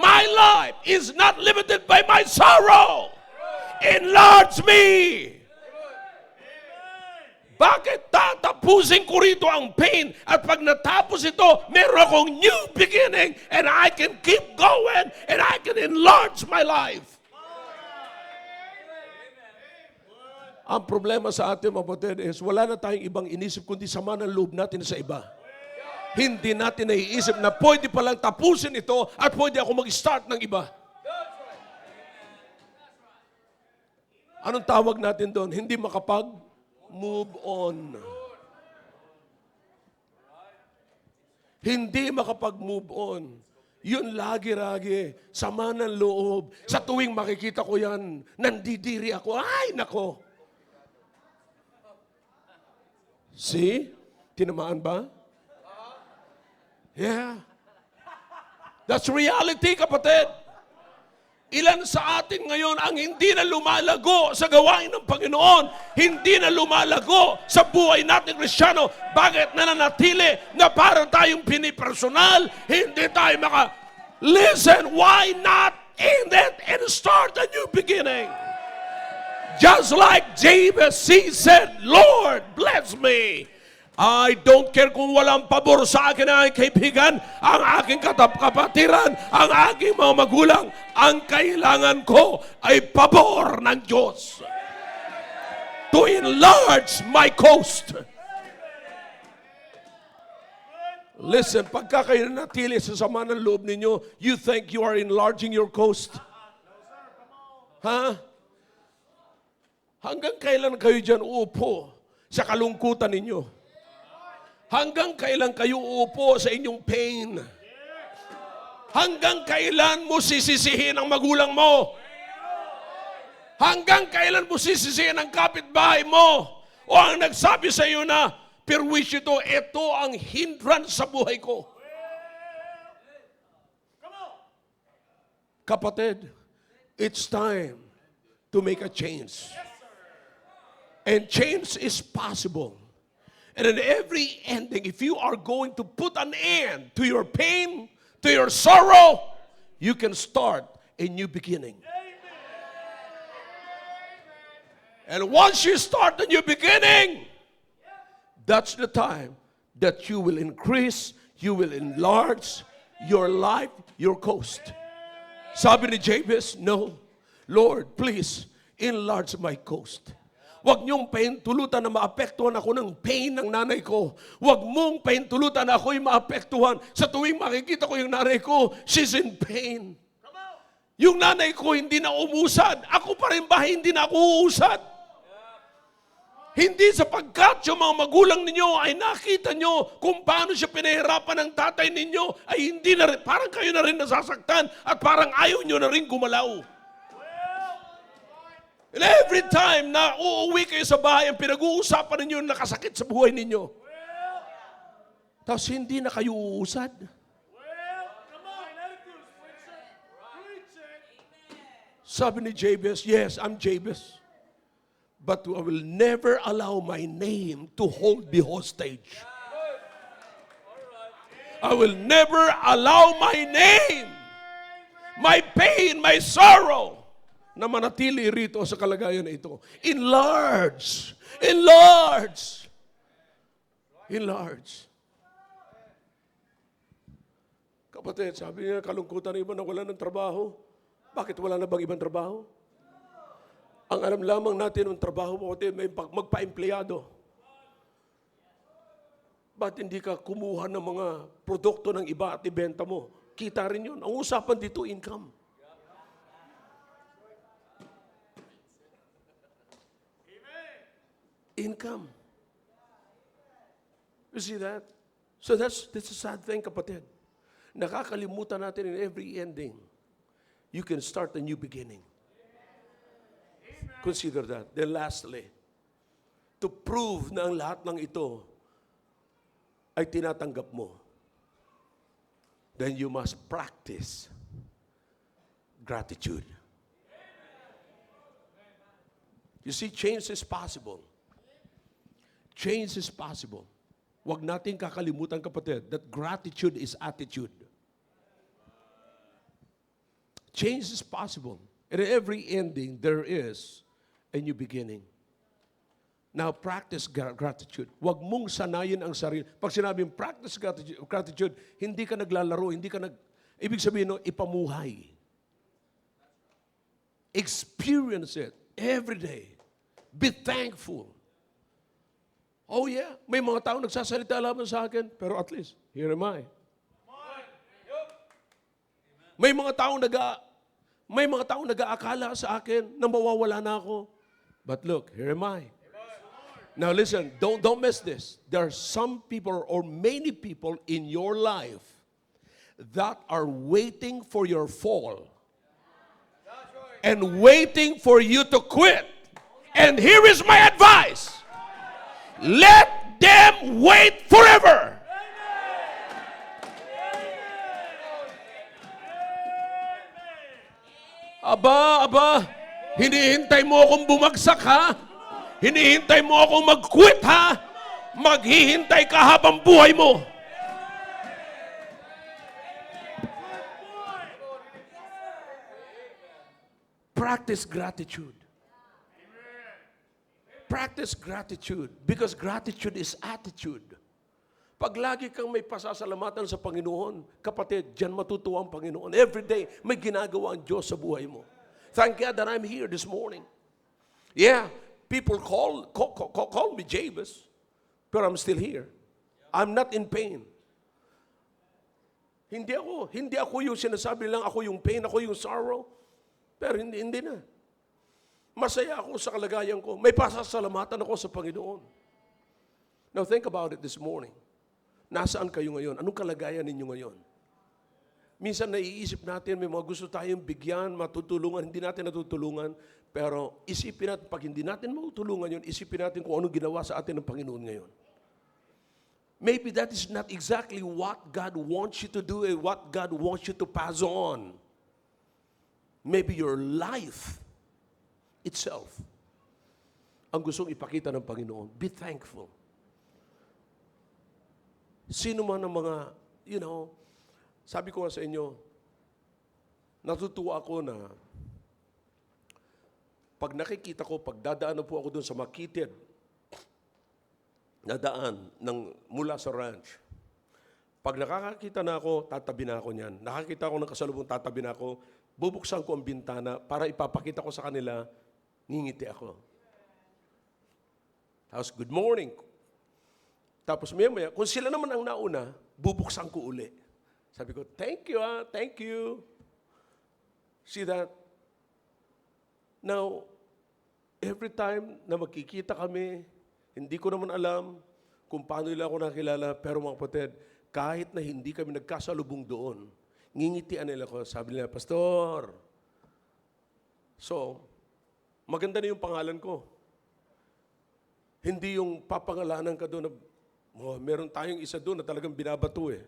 My life is not limited by my sorrow. Enlarge me. Bakit tatapusin ko rito ang pain at pag natapos ito, meron akong new beginning and I can keep going and I can enlarge my life. Ang problema sa atin, mga kapatid, is wala na tayong ibang inisip kundi sama ng loob natin sa iba. Hindi natin naiisip na pwede palang tapusin ito at pwede ako mag-start ng iba. Anong tawag natin doon? Hindi makapag-move on. Hindi makapag-move on. Yun lagi-lagi, sama ng loob. Sa tuwing makikita ko yan, nandidiri ako. Ay, nako. See? Tinamaan ba? Yeah. That's reality, kapatid. Ilan sa atin ngayon ang hindi na lumalago sa gawain ng Panginoon, hindi na lumalago sa buhay natin Kristiyano. Bakit nananatili na parang tayong pinipersonal, hindi tayo Listen, why not end it and start a new beginning? Just like Jabez, he said, Lord, bless me. I don't care kung walang pabor sa akin ang aking kaibigan, ang aking kapatiran, ang aking mga magulang. Ang kailangan ko ay pabor ng Diyos to enlarge my coast. Listen, pagka kayo natili sa sama ng loob ninyo, you think you are enlarging your coast? Huh? Hanggang kailan kayo dyan uupo sa kalungkutan ninyo? Hanggang kailan kayo uupo sa inyong pain? Hanggang kailan mo sisisihin ang magulang mo? Hanggang kailan mo sisisihin ang kapitbahay mo? O ang nagsabi sa iyo na, perwisyo ito ang hindrance sa buhay ko. Kapatid, it's time to make a change. And change is possible. And in every ending, if you are going to put an end to your pain, to your sorrow, you can start a new beginning. And once you start a new beginning, that's the time that you will increase, you will enlarge your life, your coast. Sabi ni Jabez, no, Lord, please, enlarge my coast. Huwag niyong pahintulutan na maapektuhan ako ng pain ng nanay ko. Huwag mong pahintulutan na ako'y maapektuhan. Sa tuwing makikita ko yung nanay ko, she's in pain. Yung nanay ko hindi na umusad. Ako pa rin ba hindi na ako uusad? Hindi sapagkat yung mga magulang ninyo ay nakita nyo kung paano siya pinahirapan ng tatay ninyo, ay hindi na rin, parang kayo na rin nasasaktan at parang ayaw nyo na rin gumalaw. And every time na uuwi kayo sa bahay, ang pinag-uusapan ninyo yung nakasakit sa buhay ninyo. Tapos hindi na kayo uusad. Sabi ni Jabez, yes, I'm Jabez. But I will never allow my name to hold me hostage. I will never allow my name, my pain, my sorrow, na manatili rito sa kalagayan na ito. Enlarge! Enlarge! Enlarge. Kapatid, sabi niya, kalungkutan ng iba na wala ng trabaho. Bakit wala na bang ibang trabaho? Ang alam lamang natin ng trabaho mo, may magpa-empleyado. Ba't hindi ka kumuha ng mga produkto ng iba at ibenta mo? Kita rin yun. Ang usapan dito, income. Income. You see that? So that's a sad thing, kapatid. Nakakalimutan natin in every ending. You can start a new beginning. Consider that. Then lastly, to prove na ang lahat ng ito ay tinatanggap mo, then you must practice gratitude. You see, change is possible. Change is possible. Huwag natin kakalimutan, kapatid, that gratitude is attitude. Change is possible. And in every ending, there is a new beginning. Now, practice gratitude. Huwag mong sanayin ang sarili. Pag sinabing practice gratitude, hindi ka naglalaro, ibig sabihin, no, ipamuhay. Experience it every day. Be thankful. Oh yeah, may mga tao nagsasalita laban sa akin, pero at least, here am I. May mga taong nag-aakala sa akin na mawawala na ako. But look, here am I. Now listen, don't miss this. There are some people or many people in your life that are waiting for your fall and waiting for you to quit. And here is my advice. Let them wait forever. Aba, hinihintay mo akong bumagsak, ha? Hinihintay mo akong mag-quit, ha? Maghihintay ka habang buhay mo. Practice gratitude. Practice gratitude because gratitude is attitude. Pag lagi kang may pasasalamatan sa Panginoon, kapatid, diyan matutuwa ang Panginoon. Every day, may ginagawa ang Diyos sa buhay mo. Thank God that I'm here this morning. Yeah, people call me Jabez, but I'm still here. I'm not in pain. Hindi ako yung sinasabi lang, ako yung pain, ako yung sorrow. Pero hindi na. Masaya ako sa kalagayan ko. May pasasalamatan ako sa Panginoon. Now think about it this morning. Nasaan kayo ngayon? Anong kalagayan ninyo ngayon? Minsan naiisip natin, may mga gusto tayong bigyan, matutulungan, hindi natin natutulungan. Pero isipin natin, pag hindi natin matutulungan yun, isipin natin kung anong ginawa sa atin ng Panginoon ngayon. Maybe that is not exactly what God wants you to do and what God wants you to pass on. Maybe your life itself ang gustong ipakita ng Panginoon. Be thankful. Sino man ang mga, sabi ko nga sa inyo, natutuwa ako na pag nakikita ko, pag dadaan po ako doon sa makitid na daan mula sa ranch, pag nakakakita na ako, tatabi na ako niyan. Nakakita ako ng kasalubong, tatabi na ako, bubuksan ko ang bintana para ipapakita ko sa kanila, ngingiti ako. Tapos, good morning. Tapos maya, kung sila naman ang nauna, bubuksan ko uli. Sabi ko, thank you, thank you. See that? Now, every time na magkikita kami, hindi ko naman alam kung paano nila ako nakilala, pero mga kapatid, kahit na hindi kami nagkasalubong doon, ngingitian nila ko, sabi nila, Pastor, so, maganda na yung pangalan ko. Hindi yung papangalanan ka doon na, meron tayong isa doon na talagang binabato eh.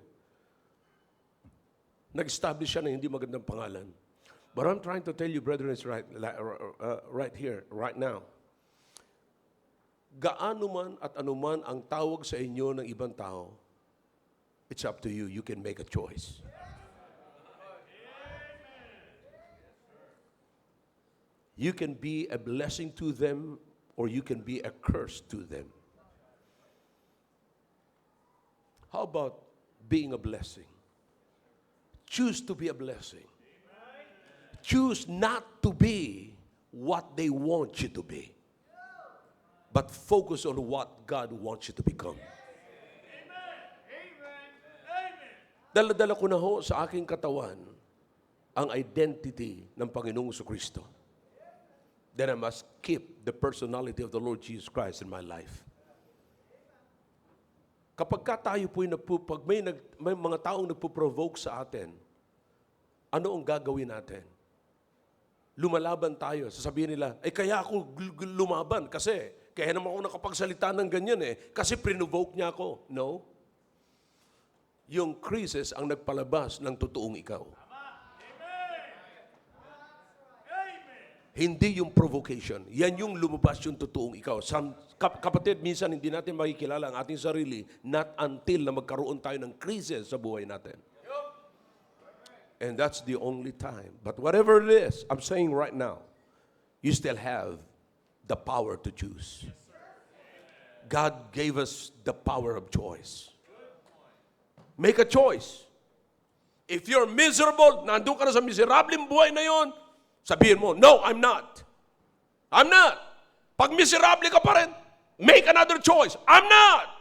Nag-establish siya na hindi magandang pangalan. But I'm trying to tell you, brethren, it's right here, right now. Gaano man at anuman ang tawag sa inyo ng ibang tao, it's up to you. You can make a choice. You can be a blessing to them or you can be a curse to them. How about being a blessing? Choose to be a blessing. Choose not to be what they want you to be, but focus on what God wants you to become. Dala-dala ko na ho sa aking katawan ang identity ng Panginoong Jesucristo. Then I must keep the personality of the Lord Jesus Christ in my life. Kapag tayo po'y pag may mga taong nagpo-provoke sa atin, ano ang gagawin natin? Lumalaban tayo. Sasabihin nila, kaya ako lumaban kasi kaya naman ako nakapagsalita ng ganyan kasi prinovoke niya ako. No. Yung crisis ang nagpalabas ng totoong ikaw. Hindi yung provocation. Yan yung lumabas yung totoong ikaw. Kapatid, minsan hindi natin makikilala ang ating sarili not until na magkaroon tayo ng crisis sa buhay natin. And that's the only time. But whatever it is, I'm saying right now, you still have the power to choose. God gave us the power of choice. Make a choice. If you're miserable, nandun ka na sa miserableng buhay na yon, sabihin mo, no, I'm not. I'm not. Pag miserable ka pa rin, make another choice. I'm not.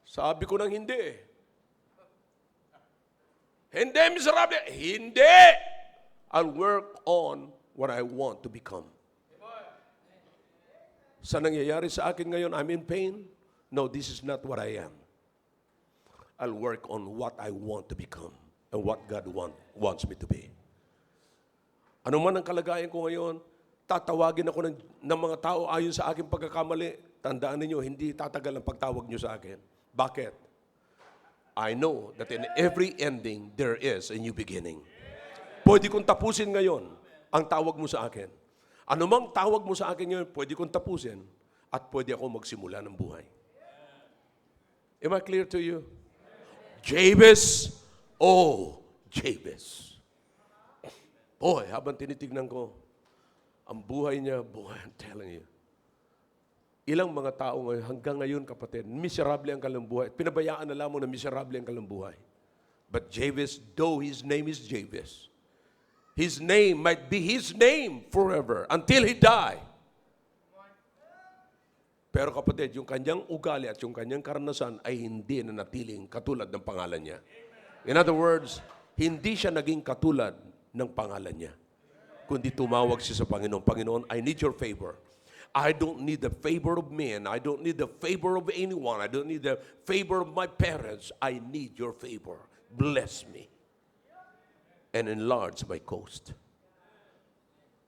Sabi ko nang hindi. Hindi, miserable. Hindi. I'll work on what I want to become. Sa nangyayari sa akin ngayon, I'm in pain. No, this is not what I am. I'll work on what I want to become and what God wants me to be. Ano man ang kalagayan ko ngayon, tatawagin ako ng mga tao ayon sa aking pagkakamali. Tandaan ninyo, hindi tatagal ang pagtawag nyo sa akin. Bakit? I know that in every ending, there is a new beginning. Pwede kong tapusin ngayon ang tawag mo sa akin. Ano mang tawag mo sa akin ngayon, pwede kong tapusin at pwede ako magsimula ng buhay. Am I clear to you? Jabez, oh, Jabez. Boy, habang tinitignan ko, ang buhay niya, boy, I'm telling you. Ilang mga tao ngayon, hanggang ngayon kapatid, miserable ang kanilang buhay. Pinabayaan na lamang na miserable ang kanilang buhay. But Jabez, though his name is Jabez, his name might be his name forever until he die. Pero kapatid, yung kanyang ugali at yung kanyang karanasan ay hindi na natiling katulad ng pangalan niya. In other words, hindi siya naging katulad ng pangalan niya. kundi tumawag siya sa Panginoon. Panginoon, I need your favor. I don't need the favor of men. I don't need the favor of anyone. I don't need the favor of my parents. I need your favor. Bless me and enlarge my coast.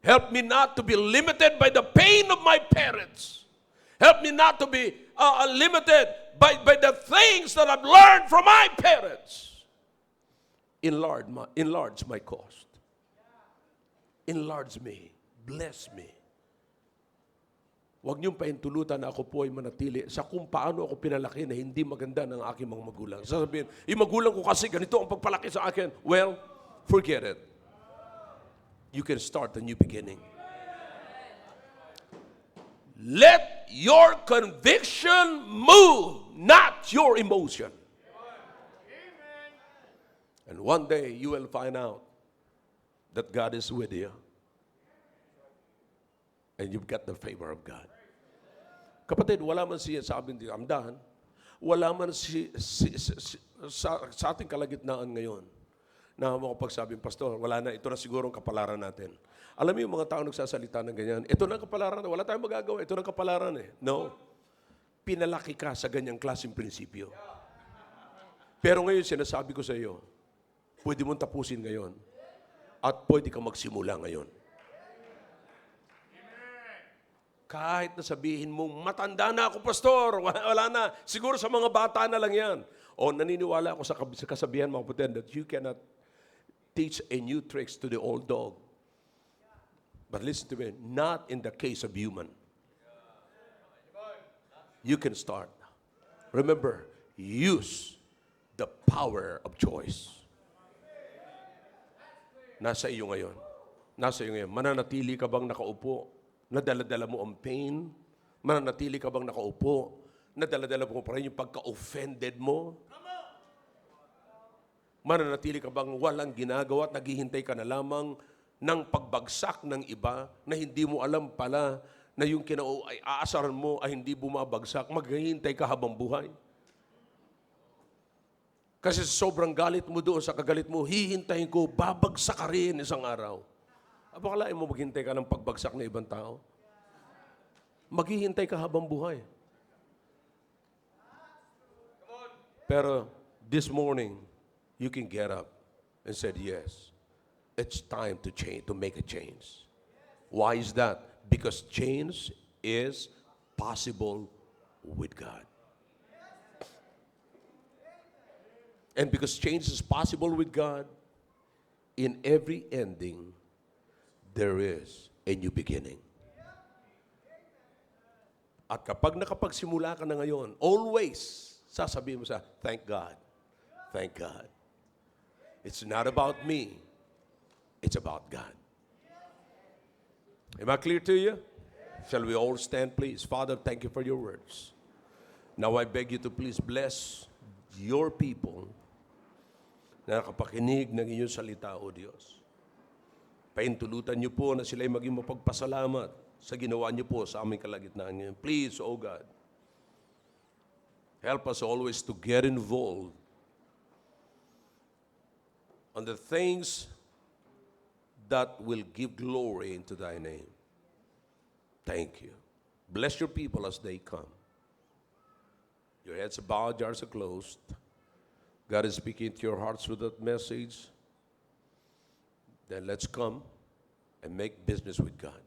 Help me not to be limited by the pain of my parents. Help me not to be limited by the things that I've learned from my parents. Enlarge my cost. Enlarge me. Bless me. Huwag niyong pahintulutan na ako po ay manatili sa kung paano ako pinalaki na hindi maganda ng aking mga magulang. Sasabihin, yung magulang ko kasi ganito ang pagpalaki sa akin. Well, forget it. You can start a new beginning. Let your conviction move, not your emotion. And one day you will find out that God is with you. And you've got the favor of God. Kapatid, wala man siya sabing dinamdahan, wala man sa ating kalagitnaan ngayon na makapagsabing, Pastor, wala na, ito na siguro ang kapalaran natin. Alam mo yung mga tao nagsasalita ng ganyan, ito na ang kapalaran, wala tayong magagawa, ito na ang kapalaran eh. No. Pinalaki ka sa ganyang klaseng prinsipyo. Pero ngayon, sinasabi ko sa iyo, pwede mong tapusin ngayon at pwede kang magsimula ngayon. Kahit na sabihin mong, matanda na ako, Pastor, wala na. Siguro sa mga bata na lang yan. O naniniwala ako sa kasabihan, mga kapatid, that you cannot teach a new tricks to the old dog. But listen to me, not in the case of human. You can start. Remember, use the power of choice. Nasa iyo ngayon. Nasa iyo ngayon. Mananatili ka bang nakaupo? Nadala-dala mo ang pain? Mananatili ka bang nakaupo? Nadala-dala mo pa rin yung pagka-offended mo? Mananatili ka bang walang ginagawa at naghihintay ka na lamang ng pagbagsak ng iba na hindi mo alam pala na yung aasaran mo ay hindi bumabagsak, maghihintay ka habang buhay? Kasi sobrang galit mo doon sa kagalit mo, hihintayin ko, babagsak ka rin isang araw. Abakalain mo maghintay ka ng pagbagsak ng ibang tao? Maghihintay ka habang buhay. Pero this morning, you can get up and say, yes, it's time to change, to make a change. Why is that? Because change is possible with God. And because change is possible with God, in every ending, there is a new beginning. At kapag nakapagsimula ka na ngayon, always sasabihin mo sa, thank God. Thank God. It's not about me. It's about God. Am I clear to you? Shall we all stand, please? Father, thank you for your words. Now I beg you to please bless your people na nakapakinig ng inyong salita, O Diyos. Paintulutan niyo po na sila'y maging mapagpasalamat sa ginawa niyo po sa aming kalagitnaan ngayon. Please, O God, help us always to get involved on the things that will give glory into thy name. Thank you. Bless your people as they come. Your heads are bowed, your eyes are closed. God is speaking to your hearts through that message. Then let's come and make business with God.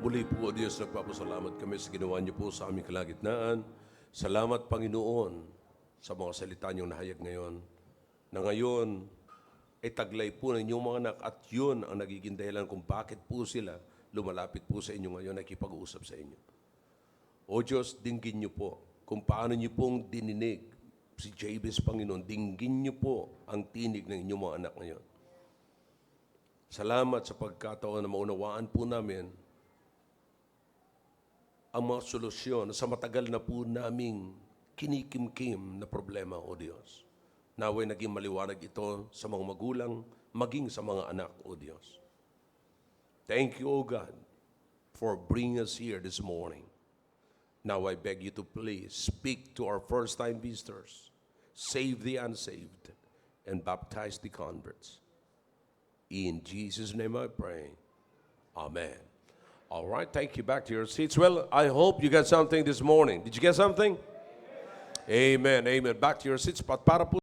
Muli po, O Diyos, nagpapasalamat kami sa ginawa niyo po sa aming kalagitnaan. Salamat, Panginoon, sa mga salita niyong nahayag ngayon. Na ngayon, ay taglay po ng inyong mga anak at yun ang nagiging dahilan kung bakit po sila lumalapit po sa inyo ngayon, nakipag-usap sa inyo. O Diyos, dinggin niyo po kung paano niyo pong dininig si Jabez, Panginoon. Dinggin niyo po ang tinig ng inyong mga anak ngayon. Salamat sa pagkataon na maunawaan po namin ang mga solusyon sa matagal na po naming kinikimkim na problema, O Diyos. Naway naging maliwanag ito sa mga magulang, maging sa mga anak, O Diyos. Thank you, O God, for bringing us here this morning. Now I beg you to please speak to our first-time visitors, save the unsaved, and baptize the converts. In Jesus' name I pray. Amen. All right, thank you. Back to your seats. Well, I hope you got something this morning. Did you get something? Amen. Amen. Back to your seats. Para po